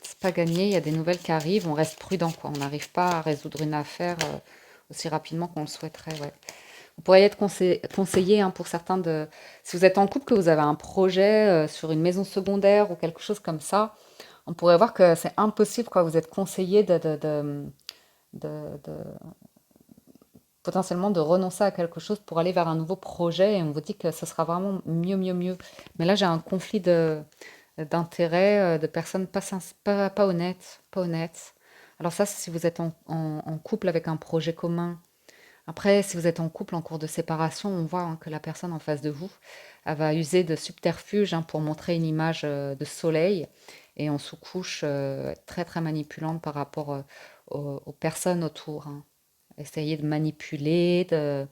C'est pas gagné, il y a des nouvelles qui arrivent, on reste prudent, quoi. On n'arrive pas à résoudre une affaire aussi rapidement qu'on le souhaiterait, ouais. Vous pourriez être conseillé, hein, pour certains de... Si vous êtes en couple, que vous avez un projet sur une maison secondaire ou quelque chose comme ça, on pourrait voir que c'est impossible, quoi. Vous êtes conseillé de potentiellement de renoncer à quelque chose pour aller vers un nouveau projet et on vous dit que ce sera vraiment mieux, mieux, mieux. Mais là, j'ai un conflit d'intérêts, de personnes pas honnêtes, pas honnêtes. Alors ça, c'est si vous êtes en couple avec un projet commun. Après, si vous êtes en couple en cours de séparation, on voit, hein, que la personne en face de vous, elle va user de subterfuges, hein, pour montrer une image de soleil et en sous-couche être très très manipulante par rapport aux personnes autour, hein. Essayer de manipuler, de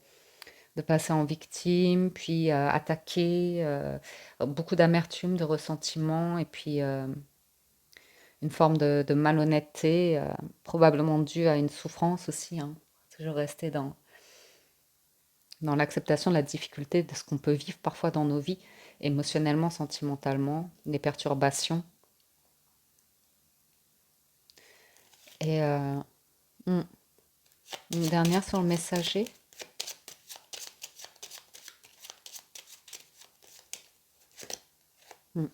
passer en victime, puis attaquer, beaucoup d'amertume, de ressentiment, et puis une forme de malhonnêteté, probablement due à une souffrance aussi, hein. Toujours rester dans l'acceptation de la difficulté de ce qu'on peut vivre parfois dans nos vies, émotionnellement, sentimentalement, des perturbations. Et hmm, une dernière sur le messager. Hmm.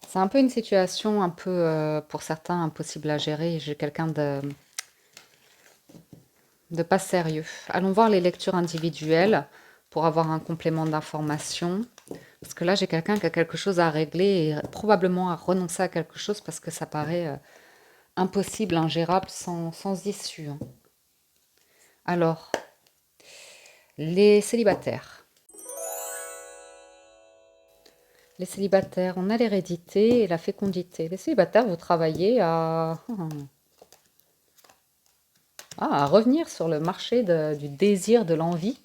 C'est un peu une situation un peu, pour certains, impossible à gérer. J'ai quelqu'un de pas sérieux. Allons voir les lectures individuelles pour avoir un complément d'information. Parce que là, j'ai quelqu'un qui a quelque chose à régler et probablement à renoncer à quelque chose parce que ça paraît impossible, ingérable, sans issue, hein. Alors, les célibataires. Les célibataires, on a l'hérédité et la fécondité. Les célibataires, vous travaillez à revenir sur le marché du désir, de l'envie,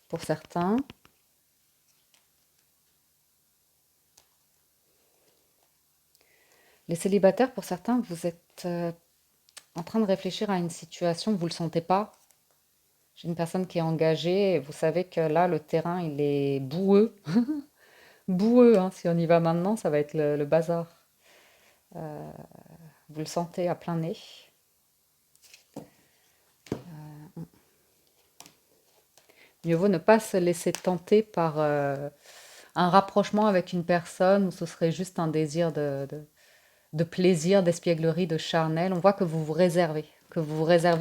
pour certains. Les célibataires, pour certains, vous êtes en train de réfléchir à une situation, vous ne le sentez pas. J'ai une personne qui est engagée et vous savez que là, le terrain, il est boueux. Boueux, hein, si on y va maintenant, ça va être le bazar. Vous le sentez à plein nez. Mieux vaut ne pas se laisser tenter par un rapprochement avec une personne où ce serait juste un désir de plaisir, d'espièglerie, de charnel. On voit que vous vous réservez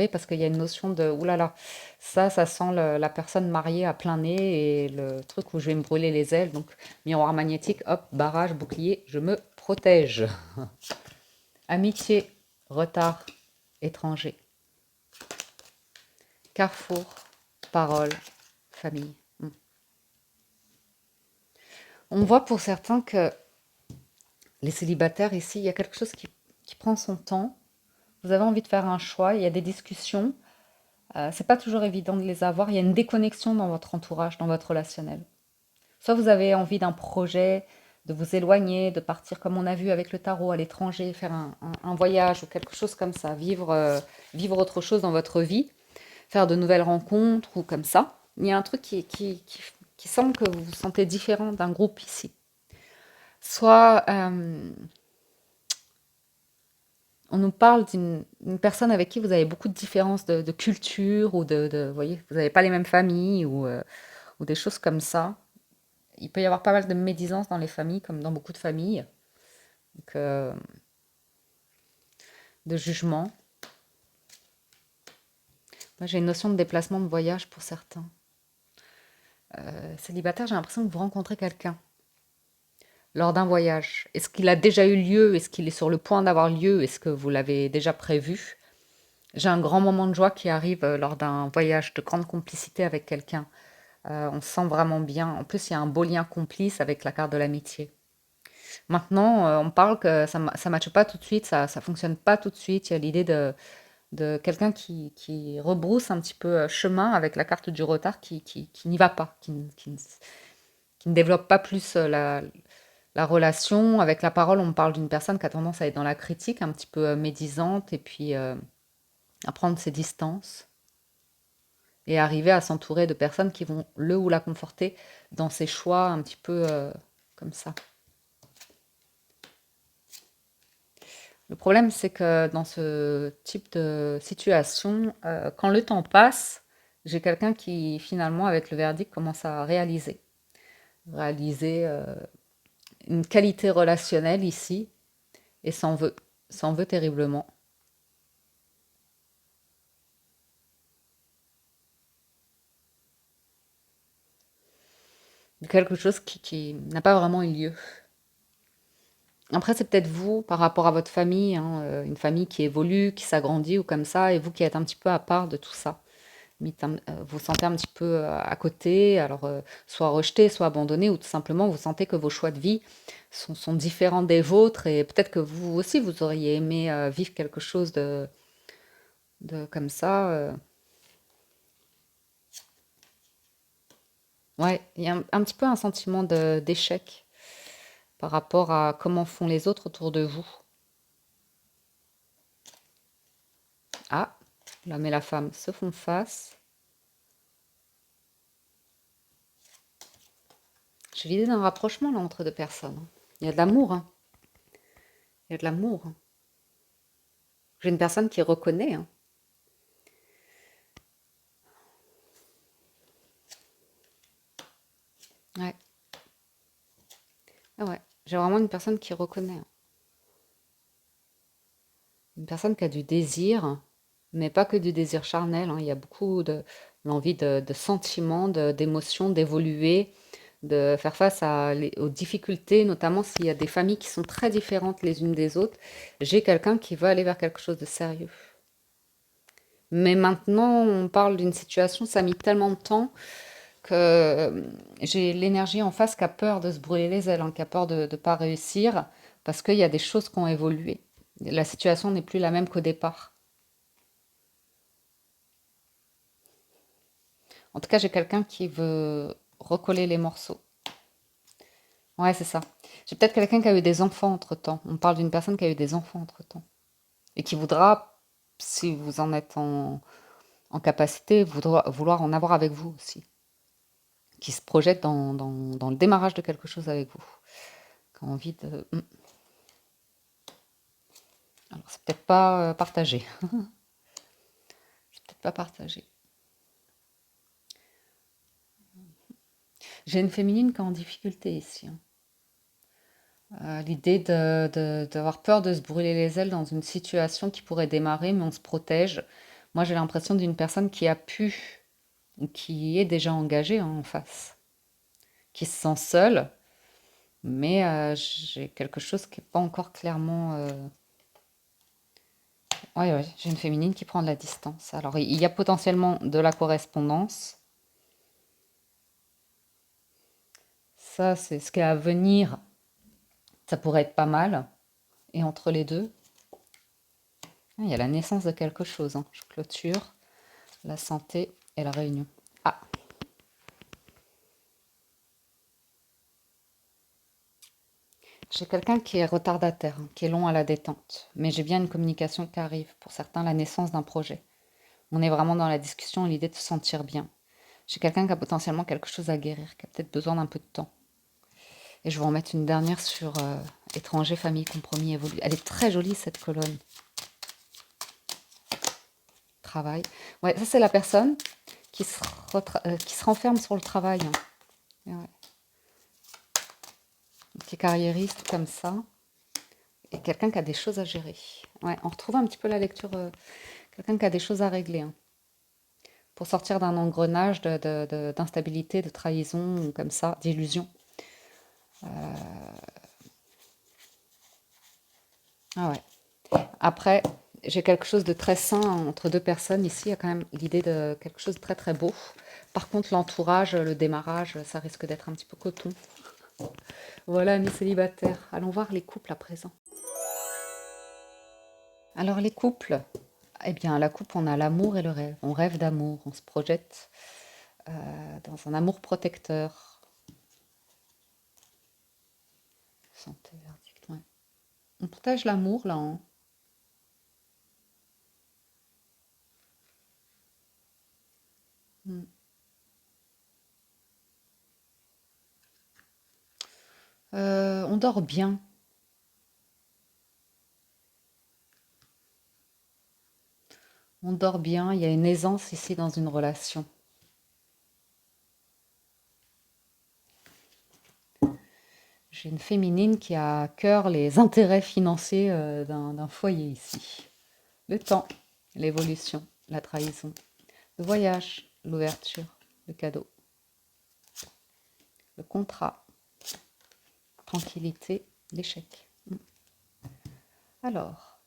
parce qu'il y a une notion de oulala, ça sent la personne mariée à plein nez et le truc où je vais me brûler les ailes. Donc, miroir magnétique, hop, barrage, bouclier, je me protège. Amitié, retard, étranger. Carrefour, parole, famille. On voit pour certains que les célibataires ici, il y a quelque chose qui prend son temps. Vous avez envie de faire un choix, il y a des discussions. C'est pas toujours évident de les avoir. Il y a une déconnexion dans votre entourage, dans votre relationnel. Soit vous avez envie d'un projet, de vous éloigner, de partir comme on a vu avec le tarot à l'étranger, faire un voyage ou quelque chose comme ça, vivre autre chose dans votre vie, faire de nouvelles rencontres ou comme ça. Il y a un truc qui semble que vous vous sentez différent d'un groupe ici. Soit on nous parle d'une personne avec qui vous avez beaucoup de différences de culture ou vous voyez, vous n'avez pas les mêmes familles ou des choses comme ça. Il peut y avoir pas mal de médisance dans les familles, comme dans beaucoup de familles, donc, de jugement. Moi, j'ai une notion de déplacement, de voyage pour certains. Célibataire, j'ai l'impression que vous rencontrez quelqu'un lors d'un voyage. Est-ce qu'il a déjà eu lieu? Est-ce qu'il est sur le point d'avoir lieu? Est-ce que vous l'avez déjà prévu? J'ai un grand moment de joie qui arrive lors d'un voyage de grande complicité avec quelqu'un. On se sent vraiment bien. En plus, il y a un beau lien complice avec la carte de l'amitié. Maintenant, on parle que ça ne matche pas tout de suite, ça ne fonctionne pas tout de suite. Il y a l'idée de quelqu'un qui rebrousse un petit peu chemin avec la carte du retard qui n'y va pas, qui ne développe pas plus la relation. Avec la parole, on parle d'une personne qui a tendance à être dans la critique, un petit peu médisante, et puis à prendre ses distances et arriver à s'entourer de personnes qui vont le ou la conforter dans ses choix un petit peu comme ça. Le problème, c'est que dans ce type de situation, quand le temps passe, j'ai quelqu'un qui, finalement, avec le verdict, commence à réaliser une qualité relationnelle ici, et s'en veut terriblement. Quelque chose qui n'a pas vraiment eu lieu. Après, c'est peut-être vous, par rapport à votre famille, hein, une famille qui évolue, qui s'agrandit ou comme ça, et vous qui êtes un petit peu à part de tout ça. Vous vous sentez un petit peu à côté, alors soit rejeté, soit abandonné, ou tout simplement vous sentez que vos choix de vie sont différents des vôtres, et peut-être que vous aussi vous auriez aimé vivre quelque chose de comme ça. Ouais, il y a un petit peu un sentiment d'échec par rapport à comment font les autres autour de vous. Ah, l'homme et la femme se font face. J'ai l'idée d'un rapprochement là entre deux personnes, hein. Il y a de l'amour, hein. Il y a de l'amour, hein. J'ai une personne qui reconnaît, hein. Ouais, ah ouais. J'ai vraiment une personne qui reconnaît, hein. Une personne qui a du désir, mais pas que du désir charnel, hein. Il y a beaucoup de l'envie de sentiments, d'émotions, d'évoluer, de faire face aux difficultés, notamment s'il y a des familles qui sont très différentes les unes des autres. J'ai quelqu'un qui veut aller vers quelque chose de sérieux. Mais maintenant, on parle d'une situation, ça a mis tellement de temps que j'ai l'énergie en face qui a peur de se brûler les ailes, hein, qui a peur de ne pas réussir, parce qu'il y a des choses qui ont évolué. La situation n'est plus la même qu'au départ. En tout cas, j'ai quelqu'un qui veut recoller les morceaux. Ouais, c'est ça. J'ai peut-être quelqu'un qui a eu des enfants entre-temps. On parle d'une personne qui a eu des enfants entre-temps. Et qui voudra, si vous en êtes en capacité, vouloir en avoir avec vous aussi. Qui se projette dans le démarrage de quelque chose avec vous. Qui a envie de... Alors, c'est peut-être pas partagé. C'est peut-être pas partagé. J'ai une féminine qui est en difficulté ici, hein. L'idée d'avoir peur de se brûler les ailes dans une situation qui pourrait démarrer, mais on se protège. Moi, j'ai l'impression d'une personne qui a pu, ou qui est déjà engagée, hein, en face, qui se sent seule, mais j'ai quelque chose qui n'est pas encore clairement... Oui, ouais, j'ai une féminine qui prend de la distance. Alors, il y a potentiellement de la correspondance. Ça, c'est ce qui est à venir. Ça pourrait être pas mal. Et entre les deux, il y a la naissance de quelque chose, hein. Je clôture la santé et la réunion. Ah, J'ai quelqu'un qui est retardataire, hein, qui est long à la détente, mais j'ai bien une communication qui arrive. Pour certains, la naissance d'un projet. On est vraiment dans la discussion et l'idée de se sentir bien. J'ai quelqu'un qui a potentiellement quelque chose à guérir, qui a peut-être besoin d'un peu de temps. Et je vais en mettre une dernière sur étranger, famille, compromis, évolue. Elle est très jolie cette colonne. Travail. Ouais, ça c'est la personne qui se renferme sur le travail, hein. Et ouais. Qui est carriériste comme ça. Et quelqu'un qui a des choses à gérer. Ouais, on retrouve un petit peu la lecture. Quelqu'un qui a des choses à régler, hein. Pour sortir d'un engrenage d'instabilité, de trahison, ou comme ça, d'illusion. Ah ouais. Après, j'ai quelque chose de très sain entre deux personnes. Ici, il y a quand même l'idée de quelque chose de très très beau. Par contre, l'entourage, le démarrage, ça risque d'être un petit peu coton. Voilà, amis célibataires. Allons voir les couples à présent. Alors, les couples, eh bien, la couple, on a l'amour et le rêve. On rêve d'amour, on se projette dans un amour protecteur. Santé, verdict, ouais. On protège l'amour, là, hein. Mm. On dort bien. On dort bien. Il y a une aisance ici dans une relation. J'ai une féminine qui a à cœur les intérêts financiers d'un foyer ici. Le temps, l'évolution, la trahison, le voyage, l'ouverture, le cadeau, le contrat, tranquillité, l'échec. Alors,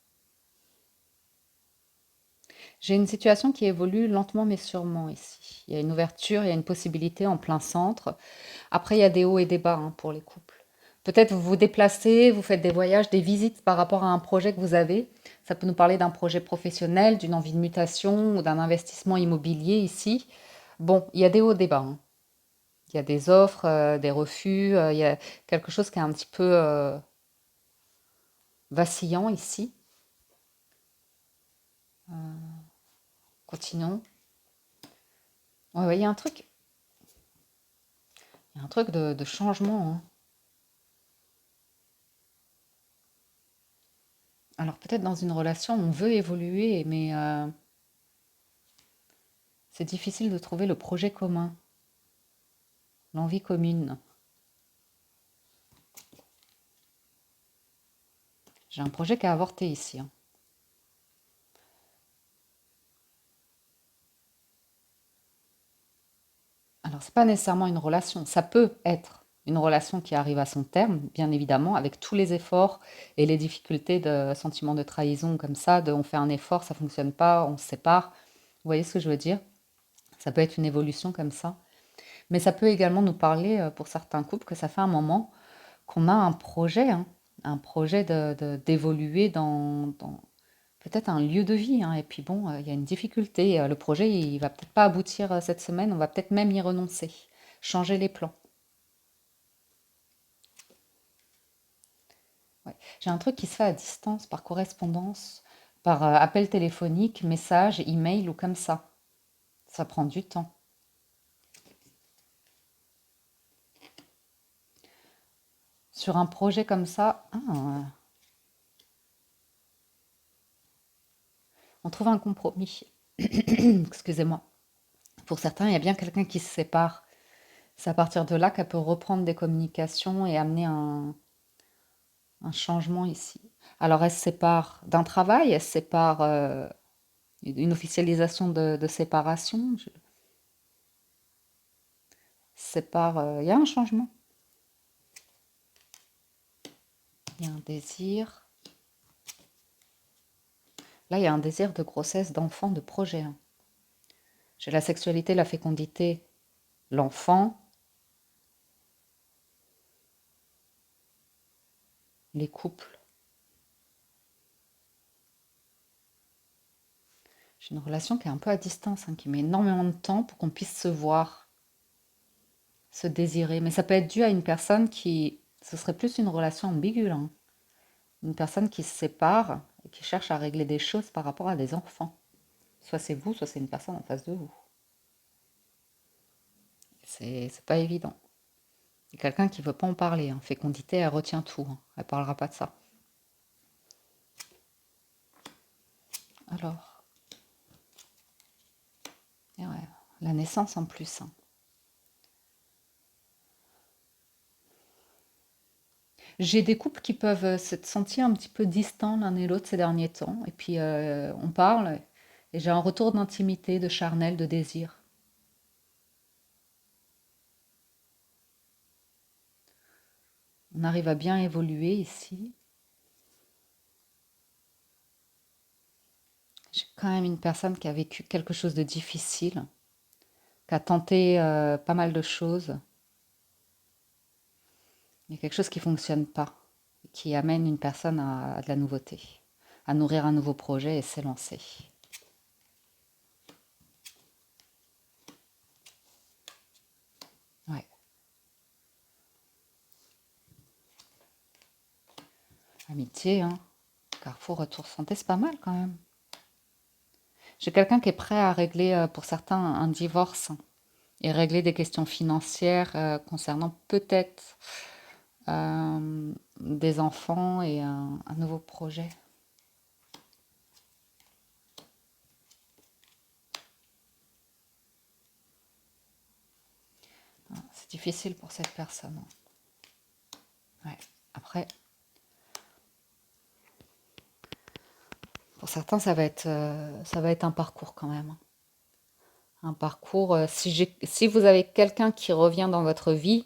j'ai une situation qui évolue lentement mais sûrement ici. Il y a une ouverture, il y a une possibilité en plein centre. Après, il y a des hauts et des bas, hein, pour les couples. Peut-être vous vous déplacez, vous faites des voyages, des visites par rapport à un projet que vous avez. Ça peut nous parler d'un projet professionnel, d'une envie de mutation ou d'un investissement immobilier ici. Bon, il y a des hauts et des bas, hein. Il y a des offres, des refus, il y a quelque chose qui est un petit peu vacillant ici. Continuons. Ouais, ouais, il y a un truc de changement, hein. Alors peut-être dans une relation, on veut évoluer, mais c'est difficile de trouver le projet commun, l'envie commune. J'ai un projet qui a avorté ici, hein. Alors c'est pas nécessairement une relation, ça peut être une relation qui arrive à son terme, bien évidemment, avec tous les efforts et les difficultés de sentiment de trahison comme ça, de on fait un effort, ça fonctionne pas, on se sépare. Vous voyez ce que je veux dire? Ça peut être une évolution comme ça. Mais ça peut également nous parler, pour certains couples, que ça fait un moment qu'on a un projet, hein, un projet d'évoluer dans peut-être un lieu de vie, hein. Et puis bon, il y a une difficulté. Le projet, il va peut-être pas aboutir cette semaine, on va peut-être même y renoncer, changer les plans. Ouais. J'ai un truc qui se fait à distance, par correspondance, par appel téléphonique, message, email ou comme ça. Ça prend du temps. Sur un projet comme ça, on trouve un compromis. Excusez-moi. Pour certains, il y a bien quelqu'un qui se sépare. C'est à partir de là qu'elle peut reprendre des communications et amener un changement ici. Alors, elle se sépare d'un travail, elle se sépare d'une officialisation de séparation. Sépare, il y a un changement, il y a un désir. Là, il y a un désir de grossesse, d'enfant, de projet, hein. J'ai la sexualité, la fécondité, l'enfant, les couples. J'ai une relation qui est un peu à distance, hein, qui met énormément de temps pour qu'on puisse se voir, se désirer. Mais ça peut être dû à une personne qui Ce serait plus une relation ambiguë, là, hein. Une personne qui se sépare et qui cherche à régler des choses par rapport à des enfants. Soit c'est vous, soit c'est une personne en face de vous. C'est pas évident. C'est quelqu'un qui veut pas en parler, hein. Fécondité, elle retient tout, hein. Elle parlera pas de ça. Alors, et ouais, la naissance en plus, hein. J'ai des couples qui peuvent se sentir un petit peu distants l'un et l'autre ces derniers temps. Et puis on parle et j'ai un retour d'intimité, de charnel, de désir. On arrive à bien évoluer ici. J'ai quand même une personne qui a vécu quelque chose de difficile, qui a tenté pas mal de choses. Il y a quelque chose qui ne fonctionne pas, qui amène une personne à de la nouveauté, à nourrir un nouveau projet et s'élancer. Ouais. Amitié, hein. Carrefour, retour santé, c'est pas mal quand même. J'ai quelqu'un qui est prêt à régler pour certains un divorce et régler des questions financières concernant peut-être des enfants et un nouveau projet. C'est difficile pour cette personne, hein. Ouais. Après, pour certains, ça va être un parcours quand même, hein. Un parcours, si vous avez quelqu'un qui revient dans votre vie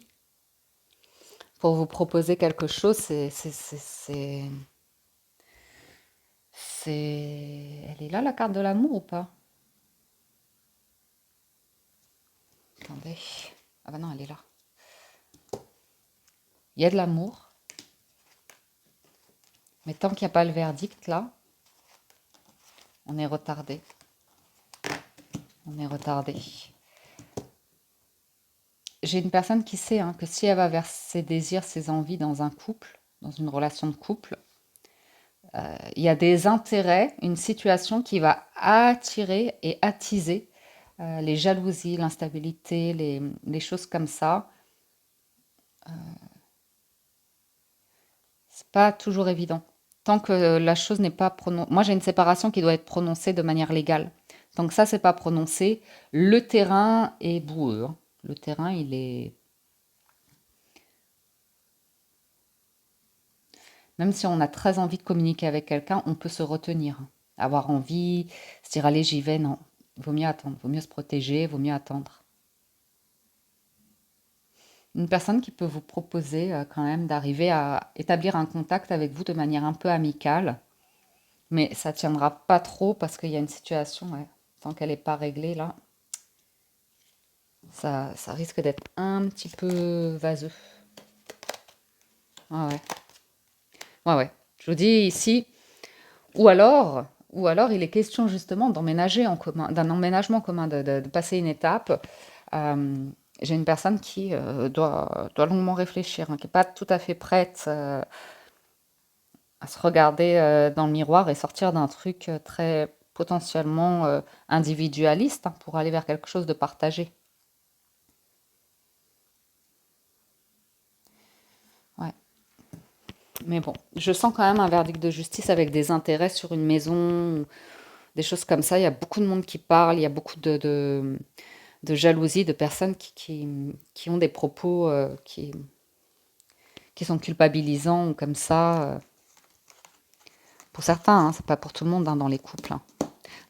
pour vous proposer quelque chose, elle est là la carte de l'amour ou pas? Attendez. Ah bah non, elle est là. Il y a de l'amour, mais tant qu'il n'y a pas le verdict là, on est retardé. On est retardé. J'ai une personne qui sait hein, que si elle va vers ses désirs, ses envies dans un couple, dans une relation de couple, il y a des intérêts, une situation qui va attirer et attiser les jalousies, l'instabilité, les choses comme ça. C'est pas toujours évident. Tant que la chose n'est pas prononcée. Moi, j'ai une séparation qui doit être prononcée de manière légale. Tant que ça, c'est pas prononcé, le terrain est boueux, hein. Le terrain, il est. Même si on a très envie de communiquer avec quelqu'un, on peut se retenir. Avoir envie, se dire allez, j'y vais, non. Vaut mieux attendre, vaut mieux se protéger, vaut mieux attendre. Une personne qui peut vous proposer quand même d'arriver à établir un contact avec vous de manière un peu amicale, mais ça tiendra pas trop parce qu'il y a une situation, ouais, tant qu'elle n'est pas réglée là, ça risque d'être un petit peu vaseux. Ouais, ouais. Ouais, ouais. Je vous dis ici, ou alors il est question justement d'emménager en commun, d'un emménagement commun, de passer une étape. Euh, j'ai une personne qui doit longuement réfléchir, hein, qui n'est pas tout à fait prête à se regarder dans le miroir et sortir d'un truc très potentiellement individualiste hein, pour aller vers quelque chose de partagé. Ouais. Mais bon, je sens quand même un verdict de justice avec des intérêts sur une maison, des choses comme ça. Il y a beaucoup de monde qui parle, il y a beaucoup de jalousie, de personnes qui ont des propos qui sont culpabilisants ou comme ça. Pour certains, hein, c'est pas pour tout le monde hein, dans les couples, hein.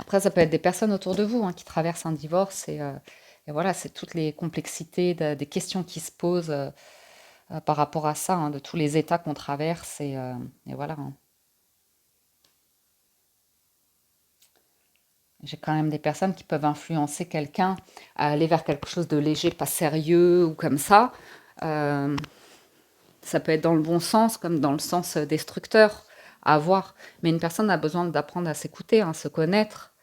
Après, ça peut être des personnes autour de vous hein, qui traversent un divorce et voilà, c'est toutes les complexités des questions qui se posent par rapport à ça, hein, de tous les états qu'on traverse et voilà, hein. J'ai quand même des personnes qui peuvent influencer quelqu'un à aller vers quelque chose de léger, pas sérieux ou comme ça. Euh, Ça peut être dans le bon sens comme dans le sens destructeur, à voir. Mais une personne a besoin d'apprendre à s'écouter, à se connaître,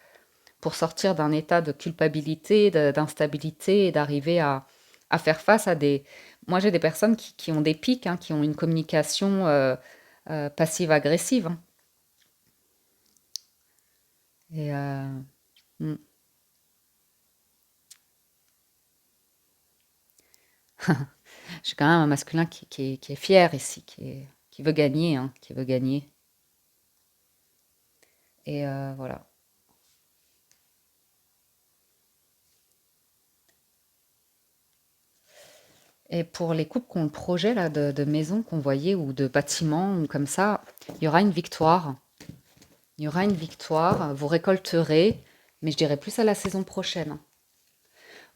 pour sortir d'un état de culpabilité, d'instabilité et d'arriver à faire face à des... Moi, j'ai des personnes qui ont des pics, hein, qui ont une communication passive-agressive, hein. Et mm. J'ai quand même un masculin qui est fier ici, qui veut gagner, hein, qui veut gagner. Et voilà. Et pour les couples qui ont le projet là, de maison qu'on voyait ou de bâtiment ou comme ça, il y aura une victoire. Il y aura une victoire, vous récolterez, mais je dirais plus à la saison prochaine.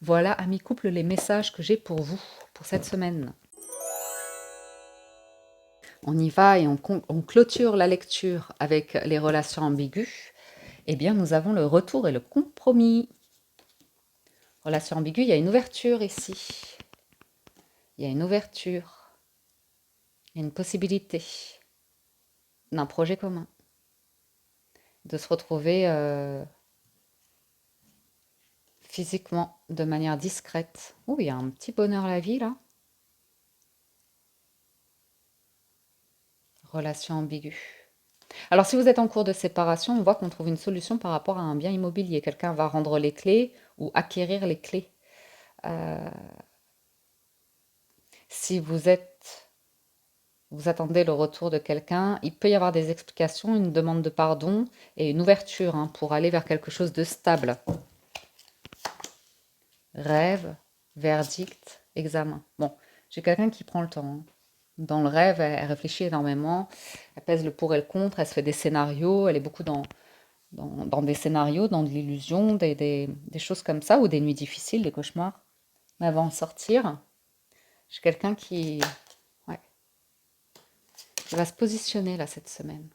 Voilà, amis couple, les messages que j'ai pour vous pour cette semaine. On y va et on clôture la lecture avec les relations ambiguës. Eh bien, nous avons le retour et le compromis. Relation ambiguë, il y a une ouverture ici. Il y a une ouverture. Il y a une possibilité d'un projet commun. De se retrouver physiquement, de manière discrète. Oh, il y a un petit bonheur à la vie, là. Relation ambiguë. Alors, si vous êtes en cours de séparation, on voit qu'on trouve une solution par rapport à un bien immobilier. Quelqu'un va rendre les clés ou acquérir les clés. Euh, si vous attendez le retour de quelqu'un, il peut y avoir des explications, une demande de pardon et une ouverture, hein, pour aller vers quelque chose de stable. Rêve, verdict, examen. Bon, j'ai quelqu'un qui prend le temps, hein. Dans le rêve, elle réfléchit énormément, elle pèse le pour et le contre, elle se fait des scénarios, elle est beaucoup dans des scénarios, dans de l'illusion, des choses comme ça, ou des nuits difficiles, des cauchemars. Mais elle va en sortir. J'ai quelqu'un ouais, qui va se positionner là cette semaine.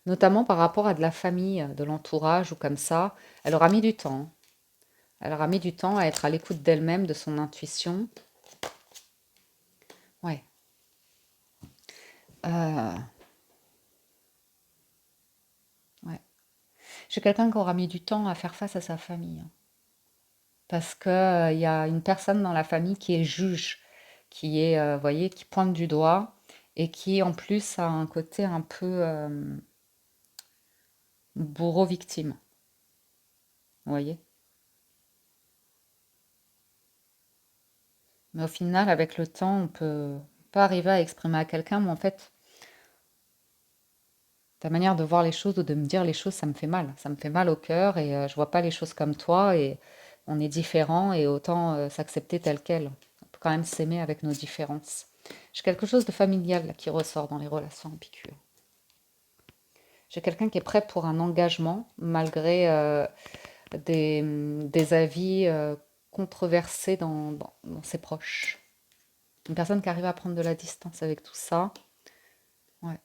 Notamment par rapport à de la famille, de l'entourage ou comme ça. Elle aura mis du temps. Elle aura mis du temps à être à l'écoute d'elle-même, de son intuition. Ouais. Euh, ouais. J'ai quelqu'un qui aura mis du temps à faire face à sa famille, hein. Parce que, il y a une personne dans la famille qui est juge, qui est, voyez, qui pointe du doigt et qui en plus a un côté un peu bourreau-victime, vous voyez. Mais au final, avec le temps, on peut pas arriver à exprimer à quelqu'un, mais en fait, ta manière de voir les choses ou de me dire les choses, ça me fait mal. Ça me fait mal au cœur et je vois pas les choses comme toi et on est différents et autant s'accepter tel quel. On peut quand même s'aimer avec nos différences. J'ai quelque chose de familial là, qui ressort dans les relations ambiguës. J'ai quelqu'un qui est prêt pour un engagement malgré des avis controversés dans ses proches. Une personne qui arrive à prendre de la distance avec tout ça, ouais,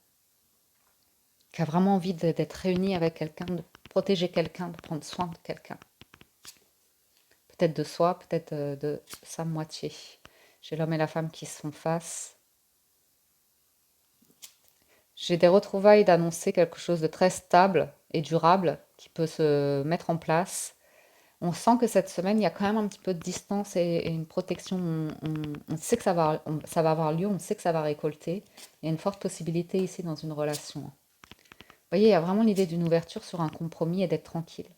qui a vraiment envie d'être réunie avec quelqu'un, de protéger quelqu'un, de prendre soin de quelqu'un. Peut-être de soi, peut-être de sa moitié. J'ai l'homme et la femme qui se font face. J'ai des retrouvailles d'annoncer quelque chose de très stable et durable qui peut se mettre en place. On sent que cette semaine, il y a quand même un petit peu de distance et une protection. On sait que ça va avoir lieu, on sait que ça va récolter. Il y a une forte possibilité ici dans une relation. Vous voyez, il y a vraiment l'idée d'une ouverture sur un compromis et d'être tranquille.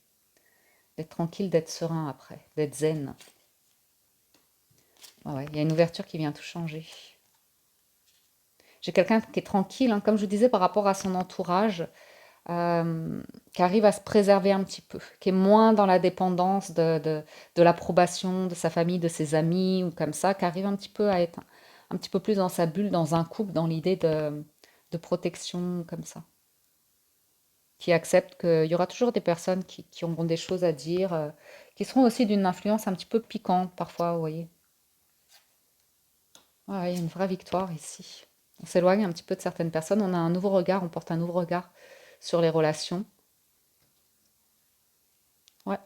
D'être tranquille, d'être serein après, d'être zen. Ouais, ouais, il y a une ouverture qui vient tout changer. J'ai quelqu'un qui est tranquille, hein, comme je vous disais, par rapport à son entourage, qui arrive à se préserver un petit peu, qui est moins dans la dépendance de l'approbation de sa famille, de ses amis, ou comme ça, qui arrive un petit peu à être un petit peu plus dans sa bulle, dans un couple, dans l'idée de protection, comme ça. Qui accepte qu'il y aura toujours des personnes qui auront des choses à dire, qui seront aussi d'une influence un petit peu piquante parfois, vous voyez. Ouais, il y a une vraie victoire ici. On s'éloigne un petit peu de certaines personnes, on a un nouveau regard, on porte un nouveau regard sur les relations. Ouais.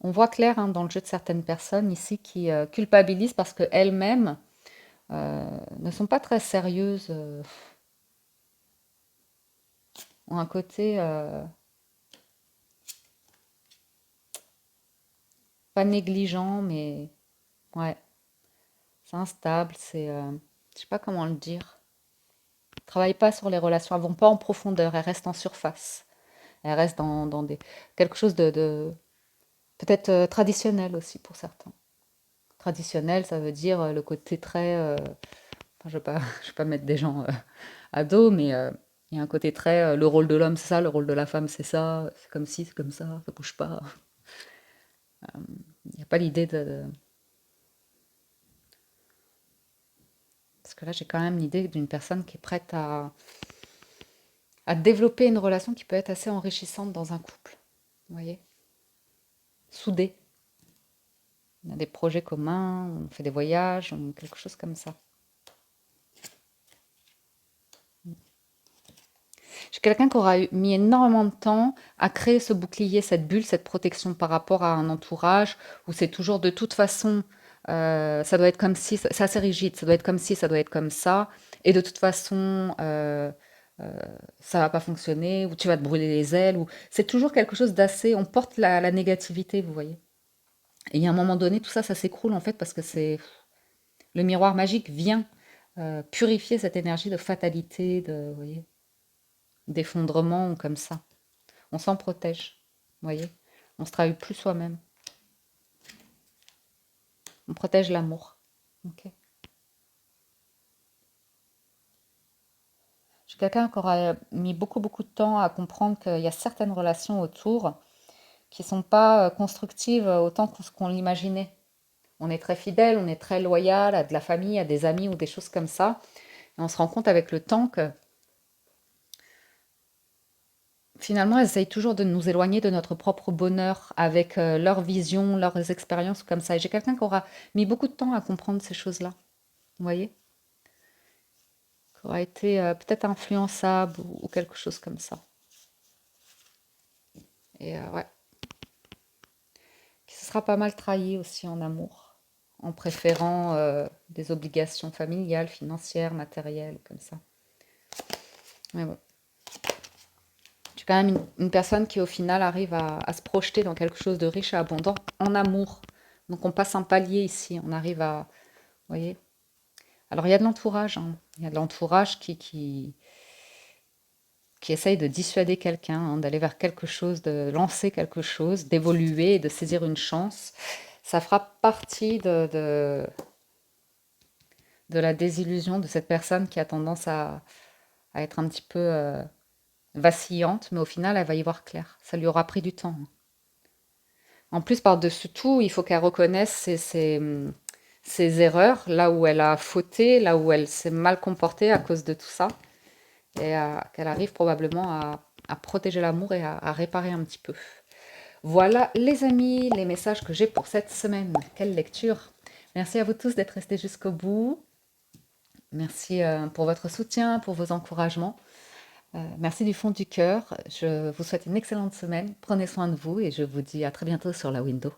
On voit clair, hein, dans le jeu de certaines personnes ici qui culpabilisent parce qu'elles-mêmes ne sont pas très sérieuses, ont un côté pas négligent, mais Ouais, c'est instable, je sais pas comment le dire. Travaille pas sur les relations, elles vont pas en profondeur, elles restent en surface. Elles restent dans quelque chose de peut-être traditionnel aussi pour certains. Traditionnel, ça veut dire le côté très, enfin, je vais pas mettre des gens à dos, mais il y a un côté très, le rôle de l'homme c'est ça, le rôle de la femme c'est ça, c'est comme ci, c'est comme ça bouge pas. Il n'y a pas l'idée parce que là j'ai quand même l'idée d'une personne qui est prête à développer une relation qui peut être assez enrichissante dans un couple. Vous voyez? Soudée. On a des projets communs, on fait des voyages, quelque chose comme ça. J'ai quelqu'un qui aura mis énormément de temps à créer ce bouclier, cette bulle, cette protection par rapport à un entourage où c'est toujours de toute façon, ça doit être comme si, c'est assez rigide, ça doit être comme si, ça doit être comme ça, et de toute façon, ça va pas fonctionner, ou tu vas te brûler les ailes, ou c'est toujours quelque chose d'assez, on porte la négativité, vous voyez. Et il y a un moment donné, tout ça, ça s'écroule en fait parce que c'est le miroir magique vient purifier cette énergie de fatalité, vous voyez, d'effondrement comme ça. On s'en protège, vous voyez. On se trahit plus soi-même. On protège l'amour. Ok. Je suis quelqu'un qui aura mis beaucoup, beaucoup de temps à comprendre qu'il y a certaines relations autour qui ne sont pas constructives autant qu'on l'imaginait. On est très fidèle, on est très loyal à de la famille, à des amis ou des choses comme ça. Et on se rend compte avec le temps que finalement, elles essayent toujours de nous éloigner de notre propre bonheur avec leur vision, leurs expériences comme ça. Et j'ai quelqu'un qui aura mis beaucoup de temps à comprendre ces choses-là. Vous voyez? Qui aura été peut-être influençable ou quelque chose comme ça. Et ouais, qui se sera pas mal trahi aussi en amour, en préférant des obligations familiales, financières, matérielles, comme ça. Mais bon. Je suis quand même une personne qui au final arrive à se projeter dans quelque chose de riche et abondant en amour. Donc on passe un palier ici, on arrive à... Vous voyez? Alors il y a de l'entourage, hein. Il y a de l'entourage qui essaye de dissuader quelqu'un, hein, d'aller vers quelque chose, de lancer quelque chose, d'évoluer et de saisir une chance. Ça fera partie de la désillusion de cette personne qui a tendance à être un petit peu vacillante, mais au final, elle va y voir clair. Ça lui aura pris du temps. En plus, par-dessus tout, il faut qu'elle reconnaisse ses erreurs, là où elle a fauté, là où elle s'est mal comportée à cause de tout ça, et qu'elle arrive probablement à protéger l'amour et à réparer un petit peu. Voilà, les amis, les messages que j'ai pour cette semaine. Quelle lecture! Merci à vous tous d'être restés jusqu'au bout. Merci pour votre soutien, pour vos encouragements. Merci du fond du cœur. Je vous souhaite une excellente semaine. Prenez soin de vous et je vous dis à très bientôt sur la window.